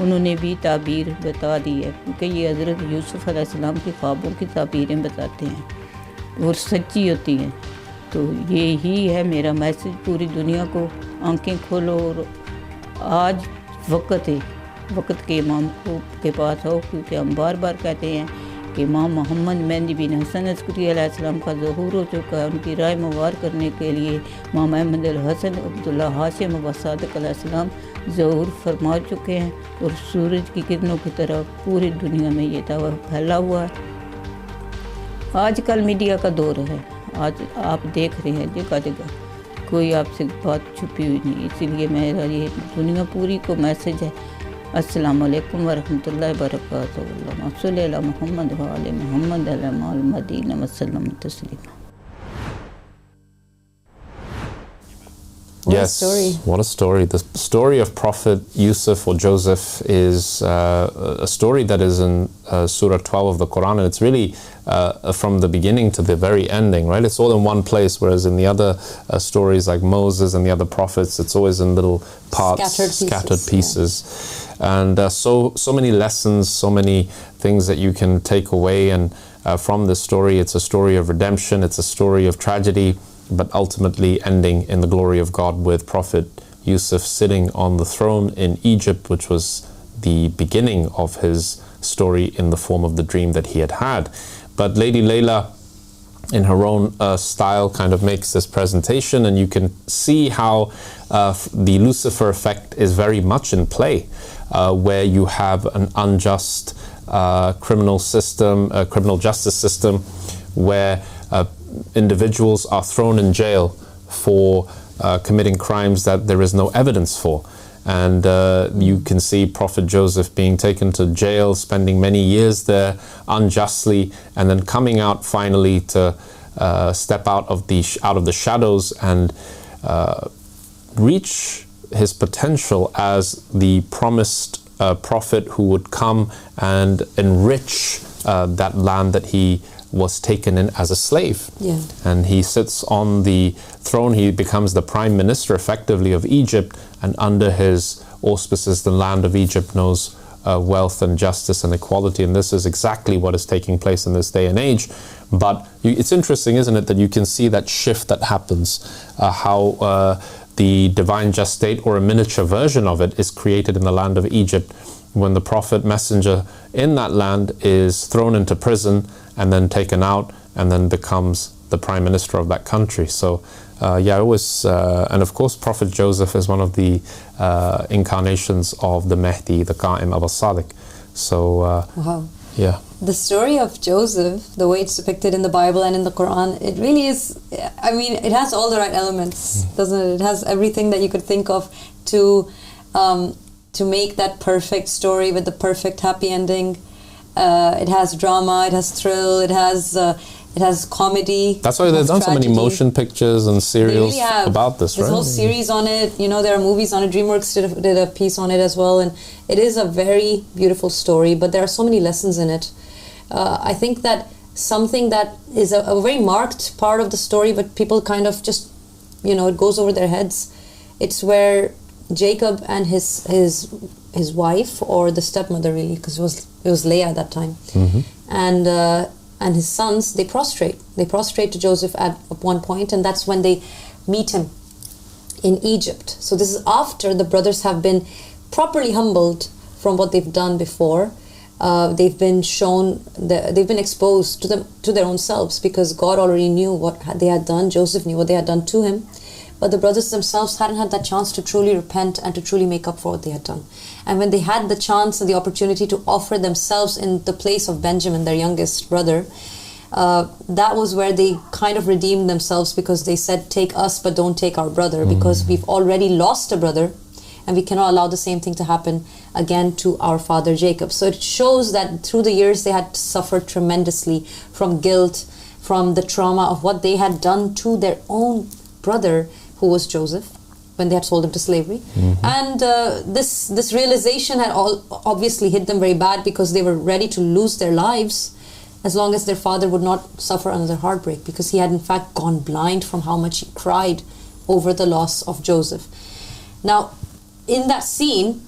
انہوں نے بھی تعبیر بتا دی ہے، کیونکہ یہ حضرت یوسف علیہ السلام کے خوابوں کی تعبیریں بتاتے ہیں اور سچی ہوتی ہیں۔ تو یہی ہے میرا میسج پوری دنیا کو، آنکھیں کھولو اور آج وقت ہے، وقت کے امام کے پاس آؤ، کیونکہ ہم بار بار کہتے ہیں کہ امام محمد مہدی بن حسن عسکری علیہ السلام کا ظہور ہو چکا ہے۔ ان کی رائے موار کرنے کے لیے امام احمد الحسن عبداللہ ہاشم ابا صادق علیہ السلام ظہور فرما چکے ہیں، اور سورج کی کرنوں کی طرح پوری دنیا میں یہ دعویٰ پھیلا ہوا ہے۔ آج کل میڈیا کا دور ہے، آج آپ دیکھ رہے ہیں جگہ جگہ، کوئی آپ سے بات چھپی ہوئی نہیں، اسی لیے میرا یہ دنیا پوری کو میسج ہے۔ السلام علیکم ورحمۃ اللہ وبرکاتہ، اللہم صلی علی محمد وآل محمد علی آل مدینہ وسلم تسلیما۔ Yes, what a story. The story of Prophet Yusuf or Joseph is a story that is in Surah 12 of the Quran, and it's really from the beginning to the very ending, right? It's all in one place, whereas in the other stories like Moses and the other prophets, it's always in little parts, scattered pieces. Yeah. And so many lessons, so many things that you can take away. And from this story, it's a story of redemption, it's a story of tragedy, but ultimately ending in the glory of God with Prophet Yusuf sitting on the throne in Egypt, which was the beginning of his story in the form of the dream that he had had. But Lady Layla, in her own style, kind of makes this presentation, and you can see how the Lucifer effect is very much in play, where you have an unjust criminal justice system, where individuals are thrown in jail for committing crimes that there is no evidence for. And you can see Prophet Joseph being taken to jail, spending many years there unjustly, and then coming out finally to step out of the shadows and reach his potential as the promised prophet who would come and enrich that land that he was taken in as a slave. Yeah. And he sits on the throne. He becomes the prime minister effectively of Egypt, and under his auspices the land of Egypt knows wealth and justice and equality, and this is exactly what is taking place in this day and age. But it's interesting, isn't it, that you can see that shift that happens, how the divine just state, or a miniature version of it, is created in the land of Egypt when the prophet messenger in that land is thrown into prison and then taken out and then becomes the prime minister of that country. So it was, and of course Prophet Joseph is one of the incarnations of the Mahdi, the Qa'im al-Sadiq. So wow. Yeah. The story of Joseph, the way it's depicted in the Bible and in the Quran, it really is, I mean, it has all the right elements, doesn't it? It has everything that you could think of to make that perfect story with the perfect happy ending. It has drama, it has thrill, it has comedy. That's why they've done tragedy. So many motion pictures and serials really about this, right? There's a whole series on it. You know, there are movies on it. DreamWorks did a piece on it as well, and it is a very beautiful story, but there are so many lessons in it. I think that something that is a very marked part of the story, but people kind of just, you know, it goes over their heads. It's where Jacob and his wife, or the stepmother really, because it was Leah at that time, and his sons, they prostrate to Joseph at one point, and that's when they meet him in Egypt. So this is after the brothers have been properly humbled from what they've done before. They've been shown, they've been exposed to their own selves, because God already knew what they had done. Joseph knew what they had done to him, but the brothers themselves hadn't had that chance to truly repent and to truly make up for what they had done. And when they had the chance and the opportunity to offer themselves in the place of Benjamin, their youngest brother, that was where they kind of redeemed themselves, because they said, take us but don't take our brother, because we've already lost a brother and we cannot allow the same thing to happen again to our father Jacob. So it shows that through the years they had suffered tremendously from guilt, from the trauma of what they had done to their own brother, who was Joseph, when they had sold him to slavery. And this realization had obviously hit them very bad, because they were ready to lose their lives as long as their father would not suffer another heartbreak, because he had in fact gone blind from how much he cried over the loss of Joseph. Now, in that scene,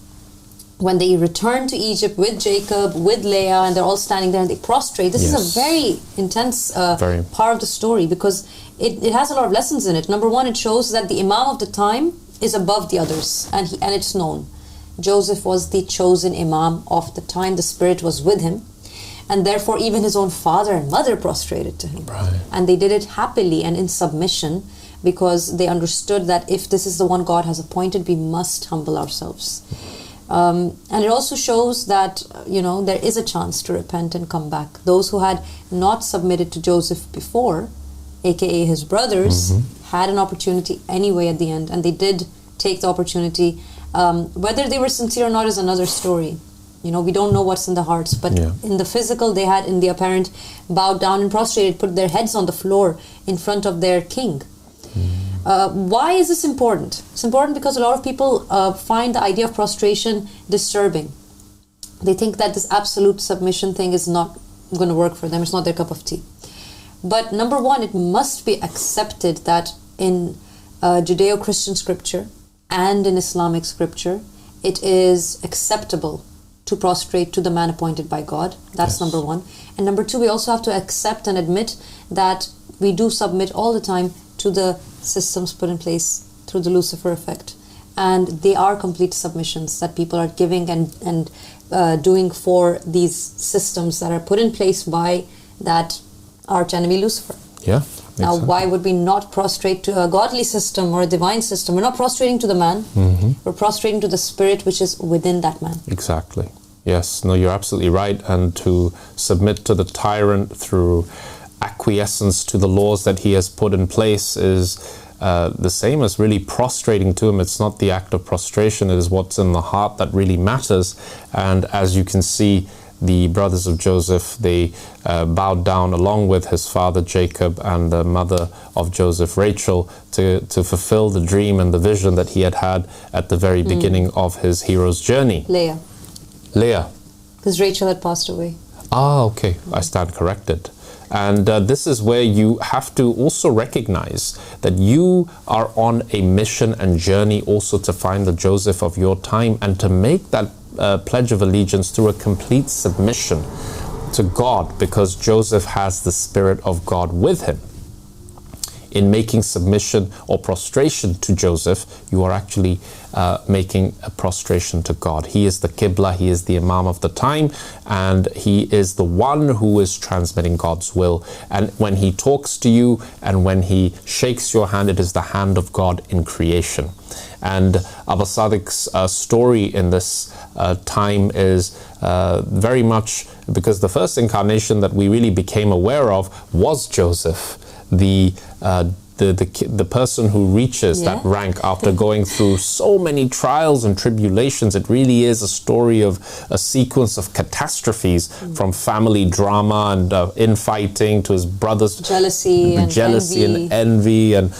when they return to Egypt with Jacob, with Leah, and they're all standing there and they prostrate, this is a very intense part of the story, because it has a lot of lessons in it. Number one, it shows that the Imam of the time is above the others, and it's known. Joseph was the chosen Imam of the time. The Spirit was with him, and therefore even his own father and mother prostrated to him. And they did it happily and in submission, because they understood that if this is the one God has appointed, we must humble ourselves. And it also shows that, you know, there is a chance to repent and come back. Those who had not submitted to Joseph before, aka his brothers, had an opportunity anyway at the end, and they did take the opportunity. Whether they were sincere or not is another story. You know, we don't know what's in the hearts, but in the physical, they had, in the apparent, bowed down and prostrated, put their heads on the floor in front of their king. Why is this important? It's important because a lot of people find the idea of prostration disturbing. They think that this absolute submission thing is not going to work for them. It's not their cup of tea. But number one, it must be accepted that in Judeo-Christian scripture and in Islamic scripture, it is acceptable to prostrate to the man appointed by God. That's number one. And number two, we also have to accept and admit that we do submit all the time to the systems put in place through the Lucifer effect. And they are complete submissions that people are giving and doing for these systems that are put in place by that arch enemy Lucifer. Now, why would we not prostrate to a godly system or a divine system? We're not prostrating to the man. We're prostrating to the spirit which is within that man. Exactly. Yes. No, you're absolutely right. And to submit to the tyrant through acquiescence to the laws that he has put in place is the same as really prostrating to him. It's not the act of prostration, it is what's in the heart that really matters. And as you can see, the brothers of Joseph, they bowed down along with his father Jacob and the mother of Joseph, Rachel, to fulfill the dream and the vision that he had at the very beginning of his hero's journey. Leah. Because Rachel had passed away. Ah, okay. I stand corrected. And this is where you have to also recognize that you are on a mission and journey also to find the Joseph of your time and to make that pledge of allegiance through a complete submission to God, because Joseph has the Spirit of God with him. In making submission or prostration to Joseph, you are actually making a prostration to God. He is the Qibla, he is the Imam of the time, and he is the one who is transmitting God's will. And when he talks to you and when he shakes your hand, it is the hand of God in creation. And Abba Sadiq's story in this time is very much because the first incarnation that we really became aware of was Joseph, the person who reaches that rank after going through so many trials and tribulations. It really is a story of a sequence of catastrophes, from family drama and infighting to his brothers' jealousy and envy and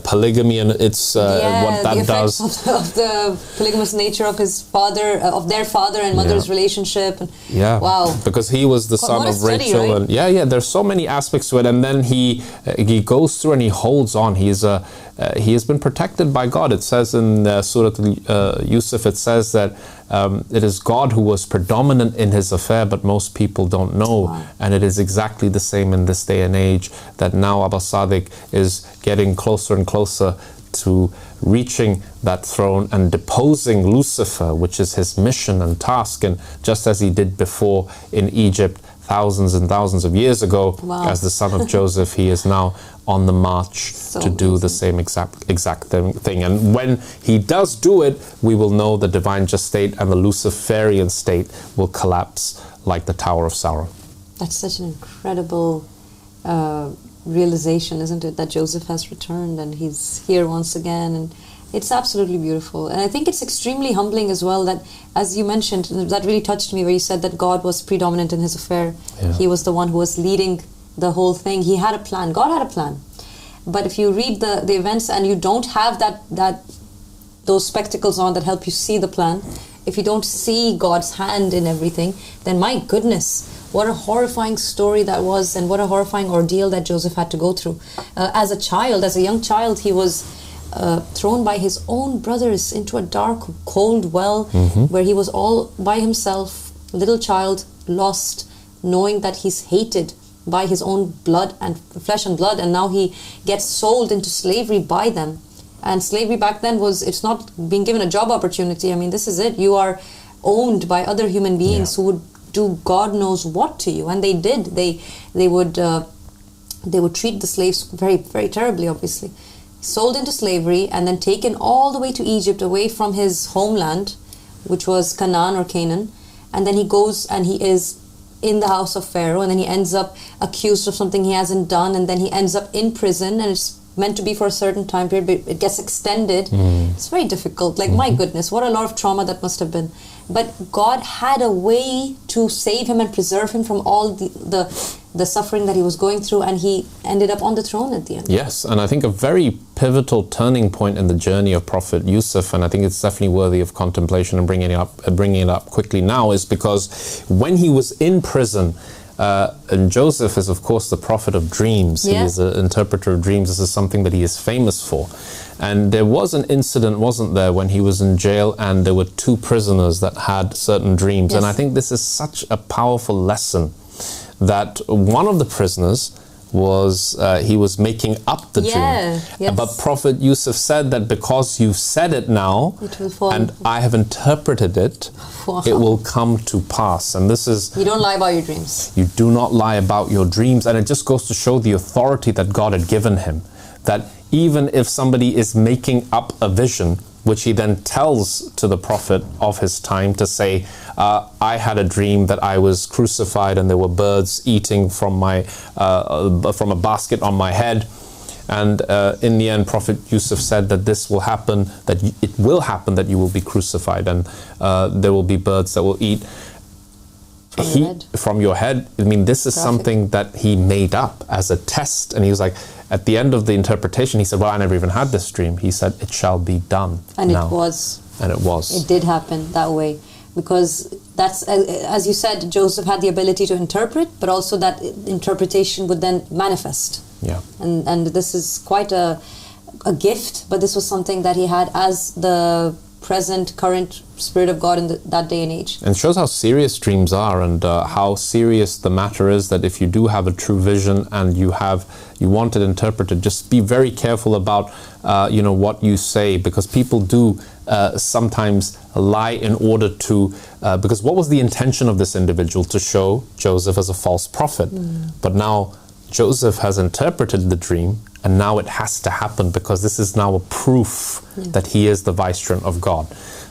polygamy, and it's what that does. Of the polygamous nature of his father, of their father and mother's relationship. And wow, because he was the son of Rachel, right? And there's so many aspects to it. And then he goes through and he holds on. He has been protected by God. It says in Surah Yusuf, it says that it is God who was predominant in his affair, but most people don't know. Wow. And it is exactly the same in this day and age, that now Abba Sadiq is getting closer and closer to reaching that throne and deposing Lucifer, which is his mission and task. And just as he did before in Egypt thousands and thousands of years ago, as the son of Joseph, he is now on the march to do the same exact thing. And when he does do it, we will know the divine just state and the Luciferian state will collapse like the Tower of Sauron. That's such an incredible realization, isn't it, that Joseph has returned and he's here once again, and it's absolutely beautiful. And I think it's extremely humbling as well that, as you mentioned, that really touched me, where you said that God was predominant in his affair. He was the one who was leading the whole thing. He had a plan. God had a plan. But if you read the events and you don't have those spectacles on that help you see the plan, if you don't see God's hand in everything, then my goodness, what a horrifying story that was, and what a horrifying ordeal that Joseph had to go through. As a young child, he was thrown by his own brothers into a dark, cold well, where he was all by himself, little child, lost, knowing that he's hated by his own blood and flesh and blood, and now he gets sold into slavery by them. And slavery back then it's not being given a job opportunity. I mean, this is it. You are owned by other human beings who would do God knows what to you, and they did. They would treat the slaves very, very terribly, obviously. Sold into slavery and then taken all the way to Egypt, away from his homeland, which was Canaan or Canaan. And then he goes and he is in the house of Pharaoh, and then he ends up accused of something he hasn't done, and then he ends up in prison, and it's meant to be for a certain time period, but it gets extended. It's very difficult. Like, my goodness, what a lot of trauma that must have been. But God had a way to save him and preserve him from all the suffering that he was going through, and he ended up on the throne at the end. Yes, and I think a very pivotal turning point in the journey of Prophet Yusuf, and I think it's definitely worthy of contemplation and bringing it up quickly now, is because when he was in prison, and Joseph is, of course, the prophet of dreams. He is an interpreter of dreams. This is something that he is famous for. And there was an incident, wasn't there, when he was in jail and there were two prisoners that had certain dreams. And I think this is such a powerful lesson, that one of the prisoners he was making up the dream. But Prophet Yusuf said that because you've said it now and I have interpreted it, it will come to pass. And this is... You don't lie about your dreams. You do not lie about your dreams. And it just goes to show the authority that God had given him. That even if somebody is making up a vision, which he then tells to the prophet of his time to say, I had a dream that I was crucified and there were birds eating from a basket on my head. And in the end, Prophet Yusuf said that this will happen, that it will happen that you will be crucified, and there will be birds that will eat from your head. I mean, this is something that he made up as a test. And he was like, at the end of the interpretation, he said, well, I never even had this dream. He said, it shall be done. And now. it was. And it was. It did happen that way. Because that's, as you said, Joseph had the ability to interpret, but also that interpretation would then manifest. Yeah. And this is quite a gift, but this was something that he had as the current Spirit of God in that day and age. And it shows how serious dreams are, and how serious the matter is, that if you do have a true vision and you want it interpreted, just be very careful about what you say, because people do sometimes lie in order to, because what was the intention of this individual? To show Joseph as a false prophet. But now Joseph has interpreted the dream, and now it has to happen, because this is now a proof that he is the vicegerent of God.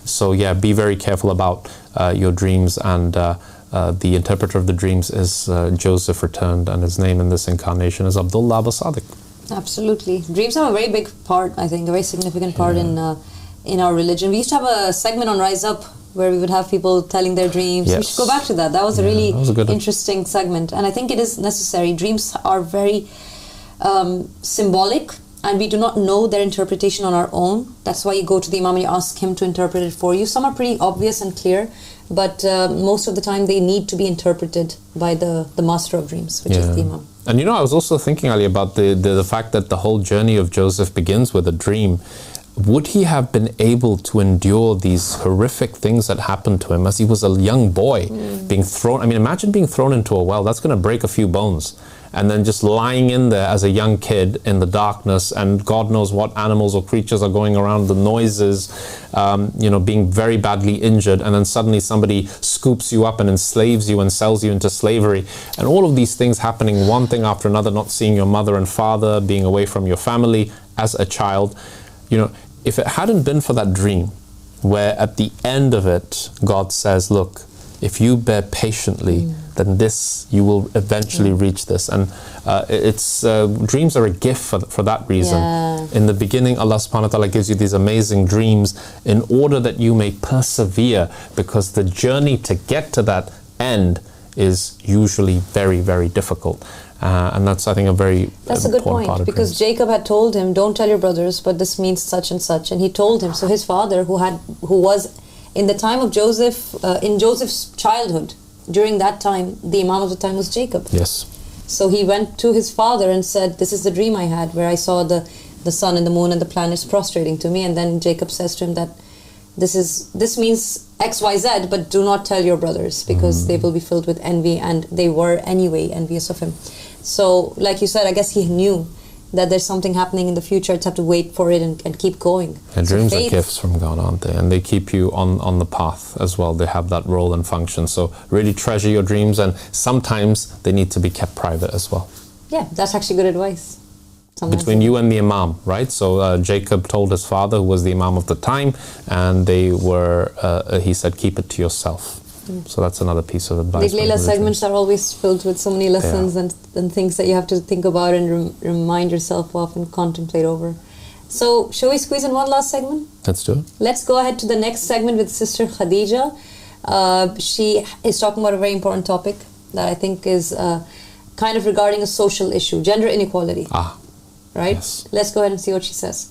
So yeah, be very careful about your dreams, and the interpreter of the dreams is Joseph returned, and his name in this incarnation is Abdullah Abu Sadiq. Absolutely. Dreams have a very big part, I think, a very significant part in our religion. We used to have a segment on Rise Up where we would have people telling their dreams. Yes. We should go back to that. That was a really interesting segment. And I think it is necessary. Dreams are very symbolic, and we do not know their interpretation on our own. That's why you go to the Imam and you ask him to interpret it for you. Some are pretty obvious and clear, but most of the time they need to be interpreted by the master of dreams, which is the Imam. And I was also thinking, Ali, about the fact that the whole journey of Joseph begins with a dream. Would he have been able to endure these horrific things that happened to him as he was a young boy, being thrown? I mean, imagine being thrown into a well. That's going to break a few bones. And then just lying in there as a young kid in the darkness, and God knows what animals or creatures are going around, the noises, being very badly injured, and then suddenly somebody scoops you up and enslaves you and sells you into slavery. And all of these things happening, one thing after another, not seeing your mother and father, being away from your family as a child. If it hadn't been for that dream, where at the end of it, God says, look, if you bear patiently, then you will eventually reach this. And dreams are a gift for that reason. Yeah. In the beginning, Allah subhanahu wa ta'ala gives you these amazing dreams in order that you may persevere, because the journey to get to that end is usually very, very difficult. And that's, I think, That's a good point, because Jacob had told him, don't tell your brothers, but this means such and such. And he told him. So his father, who was in the time of Joseph, in Joseph's childhood, during that time, the Imam of the time was Jacob. Yes. So he went to his father and said, this is the dream I had, where I saw the sun and the moon and the planets prostrating to me. And then Jacob says to him that this means X, Y, Z, but do not tell your brothers, because they will be filled with envy, and they were anyway envious of him. So, like you said, I guess he knew that there's something happening in the future. It's have to wait for it and keep going. And dreams are gifts from God, aren't they? And they keep you on the path as well. They have that role and function. So really treasure your dreams, and sometimes they need to be kept private as well. Yeah, that's actually good advice. Between you and the Imam, right? So Jacob told his father, who was the Imam of the time, and he said, keep it to yourself. So that's another piece of advice. Lady Layla segments are always filled with so many lessons and things that you have to think about and remind yourself of and contemplate over. So, shall we squeeze in one last segment? Let's do it. Let's go ahead to the next segment with Sister Khadija. She is talking about a very important topic that I think is kind of regarding a social issue, gender inequality. Right? Yes. Let's go ahead and see what she says.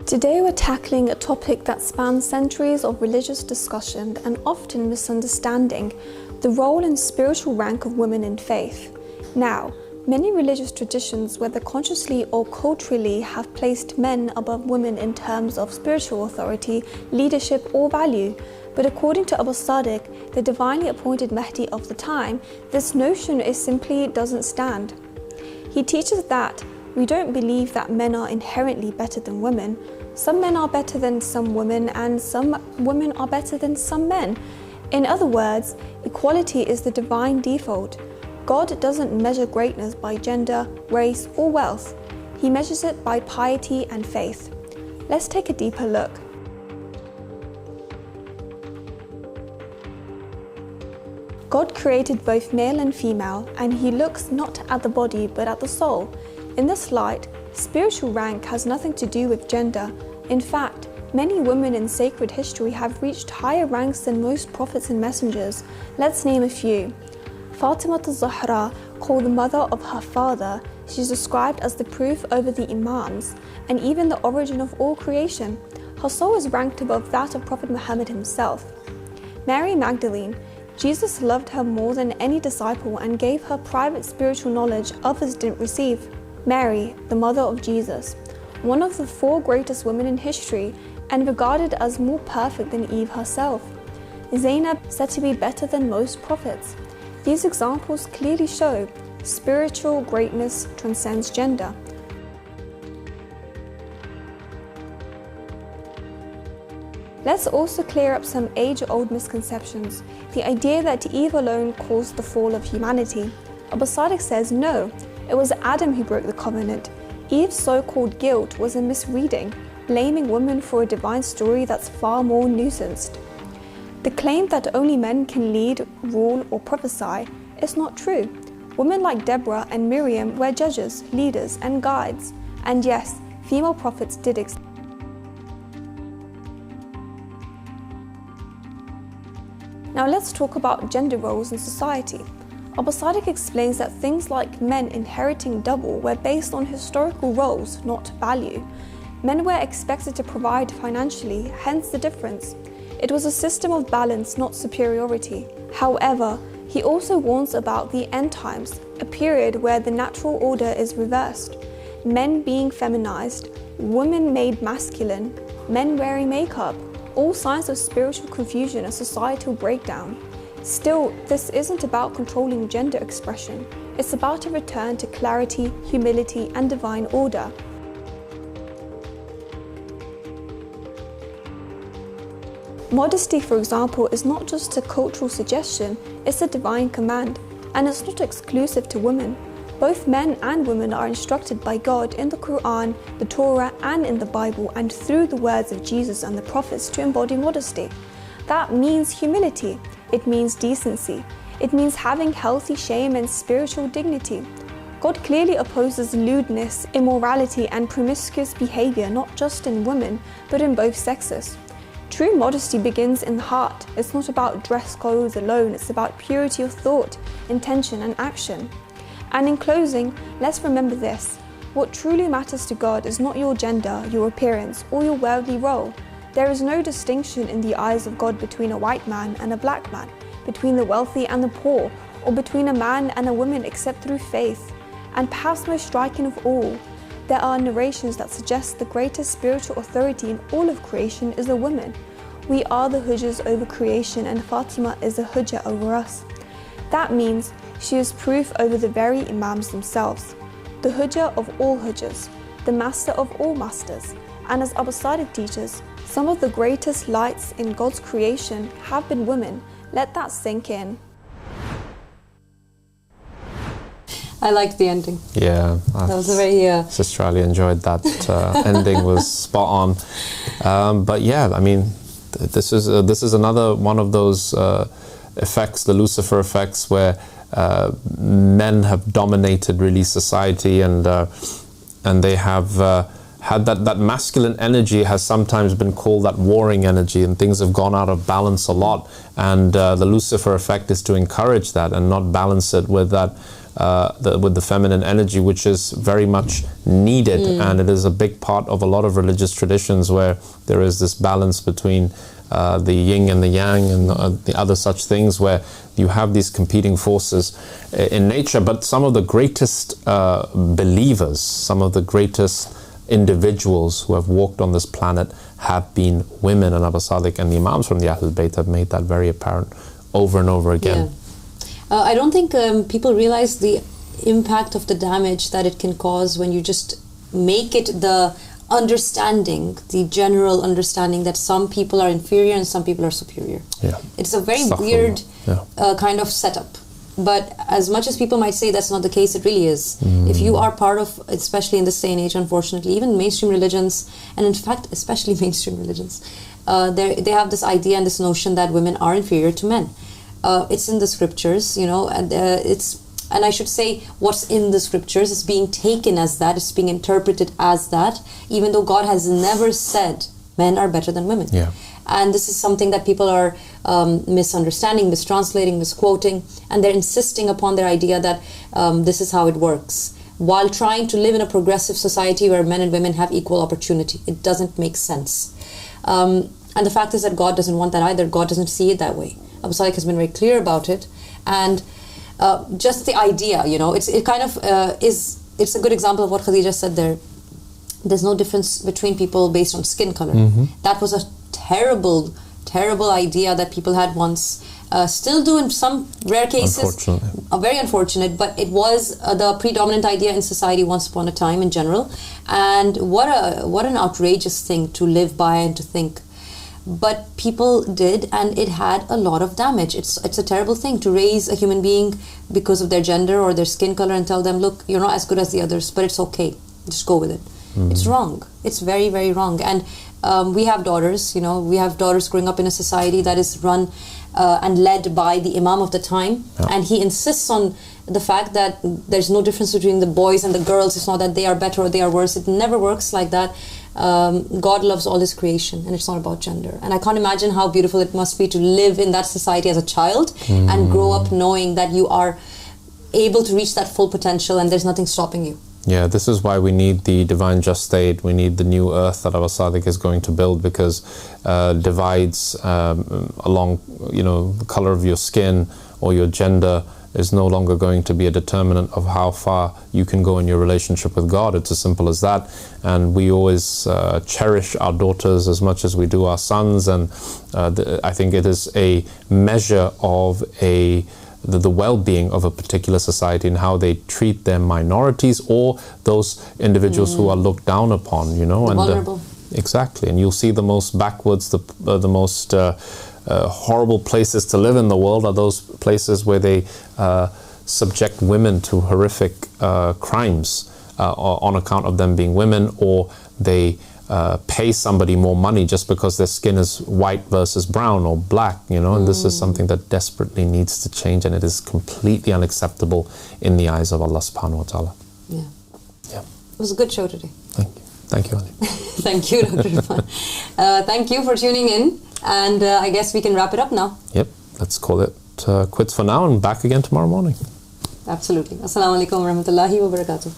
Today we're tackling a topic that spans centuries of religious discussion and often misunderstanding: the role and spiritual rank of women in faith. Now, many religious traditions, whether consciously or culturally, have placed men above women in terms of spiritual authority, leadership or value. But according to Abu Sadiq, the divinely appointed Mahdi of the time, this notion simply doesn't stand. He teaches that we don't believe that men are inherently better than women. Some men are better than some women, and some women are better than some men. In other words, equality is the divine default. God doesn't measure greatness by gender, race, or wealth. He measures it by piety and faith. Let's take a deeper look. God created both male and female, and He looks not at the body but at the soul. In this light, spiritual rank has nothing to do with gender. In fact, Many women in sacred history have reached higher ranks than most prophets and messengers. Let's name a few. Fatima al-Zahra, called the mother of her father, she's described as the proof over the Imams and even the origin of all creation. Her soul is ranked above that of Prophet Muhammad himself. Mary Magdalene, Jesus loved her more than any disciple and gave her private spiritual knowledge others didn't receive. Mary, the mother of Jesus, one of the 4 greatest women in history and regarded as more perfect than Eve herself. Zainab, said to be better than most prophets. These examples clearly show spiritual greatness transcends gender. Let's also clear up some age-old misconceptions. The idea that Eve alone caused the fall of humanity. Abu Sadiq says no, it was Adam who broke the covenant. Eve's so-called guilt was a misreading, blaming women for a divine story that's far more nuanced. The claim that only men can lead, rule, or prophesy is not true. Women like Deborah and Miriam were judges, leaders, and guides. And yes, female prophets did exist. Now let's talk about gender roles in society. Abu Sadiq explains that things like men inheriting double were based on historical roles, not value. Men were expected to provide financially, hence the difference. It was a system of balance, not superiority. However, he also warns about the end times, a period where the natural order is reversed. Men being feminized, women made masculine, men wearing makeup, all signs of spiritual confusion and societal breakdown. Still, this isn't about controlling gender expression. It's about a return to clarity, humility, and divine order. Modesty, for example, is not just a cultural suggestion, it's a divine command, and it's not exclusive to women. Both men and women are instructed by God in the Quran, the Torah, and in the Bible, and through the words of Jesus and the prophets to embody modesty. That means humility, it means decency, it means having healthy shame and spiritual dignity. God clearly opposes lewdness, immorality, and promiscuous behavior, not just in women, but in both sexes. True modesty begins in the heart. It's not about dress clothes alone, it's about purity of thought, intention, and action. And in closing, let's remember this. What truly matters to God is not your gender, your appearance, or your worldly role. There is no distinction in the eyes of God between a white man and a black man, between the wealthy and the poor, or between a man and a woman except through faith. And perhaps most striking of all, there are narrations that suggest the greatest spiritual authority in all of creation is a woman. We are the Hujjas over creation, and Fatima is a Hujja over us. That means she is proof over the very Imams themselves, the Hujja of all Hujjas, the master of all masters. And as Abu Sadiq teaches, some of the greatest lights in God's creation have been women. Let that sink in. I liked the ending. Yeah, that was a very Sister Ali enjoyed that ending. Was spot on. But yeah, I mean, this is another one of those effects, the Lucifer effects, where men have dominated really society, and they have had that masculine energy has sometimes been called that warring energy, and things have gone out of balance a lot. And the Lucifer effect is to encourage that and not balance it with that. With the feminine energy, which is very much needed, and it is a big part of a lot of religious traditions where there is this balance between the yin and the yang and the other such things, where you have these competing forces in nature. But some of the greatest believers, some of the greatest individuals who have walked on this planet have been women, and Abu Sadiq and the Imams from the Ahlul Bayt have made that very apparent over and over again. Yeah. I don't think people realize the impact of the damage that it can cause when you just make it the understanding, the general understanding that some people are inferior and some people are superior. Yeah. It's a very weird kind of setup. But as much as people might say that's not the case, it really is. If you are part of, especially in this day and age, unfortunately, even mainstream religions, and in fact, especially mainstream religions, they have this idea and this notion that women are inferior to men. It's in the scriptures, you know, and and I should say what's in the scriptures is being taken as that, it's being interpreted as that, even though God has never said men are better than women. Yeah. And this is something that people are misunderstanding, mistranslating, misquoting, and they're insisting upon their idea that this is how it works, while trying to live in a progressive society where men and women have equal opportunity. It doesn't make sense. And the fact is that God doesn't want that either. God doesn't see it that way. Abu Sadiq has been very clear about it. And just the idea, it's a good example of what Khadija said there. There's no difference between people based on skin color. That was a terrible, terrible idea that people had once. Still do in some rare cases. Very unfortunate, but it was the predominant idea in society once upon a time in general. And what an outrageous thing to live by and to think. But people did, and it had a lot of damage. It's a terrible thing to raise a human being because of their gender or their skin color and tell them, look, you're not as good as the others, but it's okay. Just go with it. It's wrong. It's very, very wrong. And we have daughters, we have daughters growing up in a society that is run and led by the Imam of the time. And he insists on the fact that there's no difference between the boys and the girls. It's not that they are better or they are worse. It never works like that. God loves all his creation, and it's not about gender. And I can't imagine how beautiful it must be to live in that society as a child and grow up knowing that you are able to reach that full potential and there's nothing stopping you. Yeah, this is why we need the divine just state. We need the new earth that Abu Sadiq is going to build, because divides along, the color of your skin or your gender is no longer going to be a determinant of how far you can go in your relationship with God. It's as simple as that. And we always cherish our daughters as much as we do our sons. And I think it is a measure of the well-being of a particular society and how they treat their minorities or those individuals who are looked down upon, Vulnerable. Exactly. And you'll see the most backwards, the most horrible places to live in the world are those places where they subject women to horrific crimes on account of them being women, or they pay somebody more money just because their skin is white versus brown or black, and this is something that desperately needs to change, and it is completely unacceptable in the eyes of Allah subhanahu wa ta'ala. Yeah. It was a good show today. Thank you, Ali. Thank you, Dr. Irfan. Thank you for tuning in, and I guess we can wrap it up now. Yep, let's call it quits for now and back again tomorrow morning. Absolutely. Assalamu alaikum wa rahmatullahi wa barakatuh.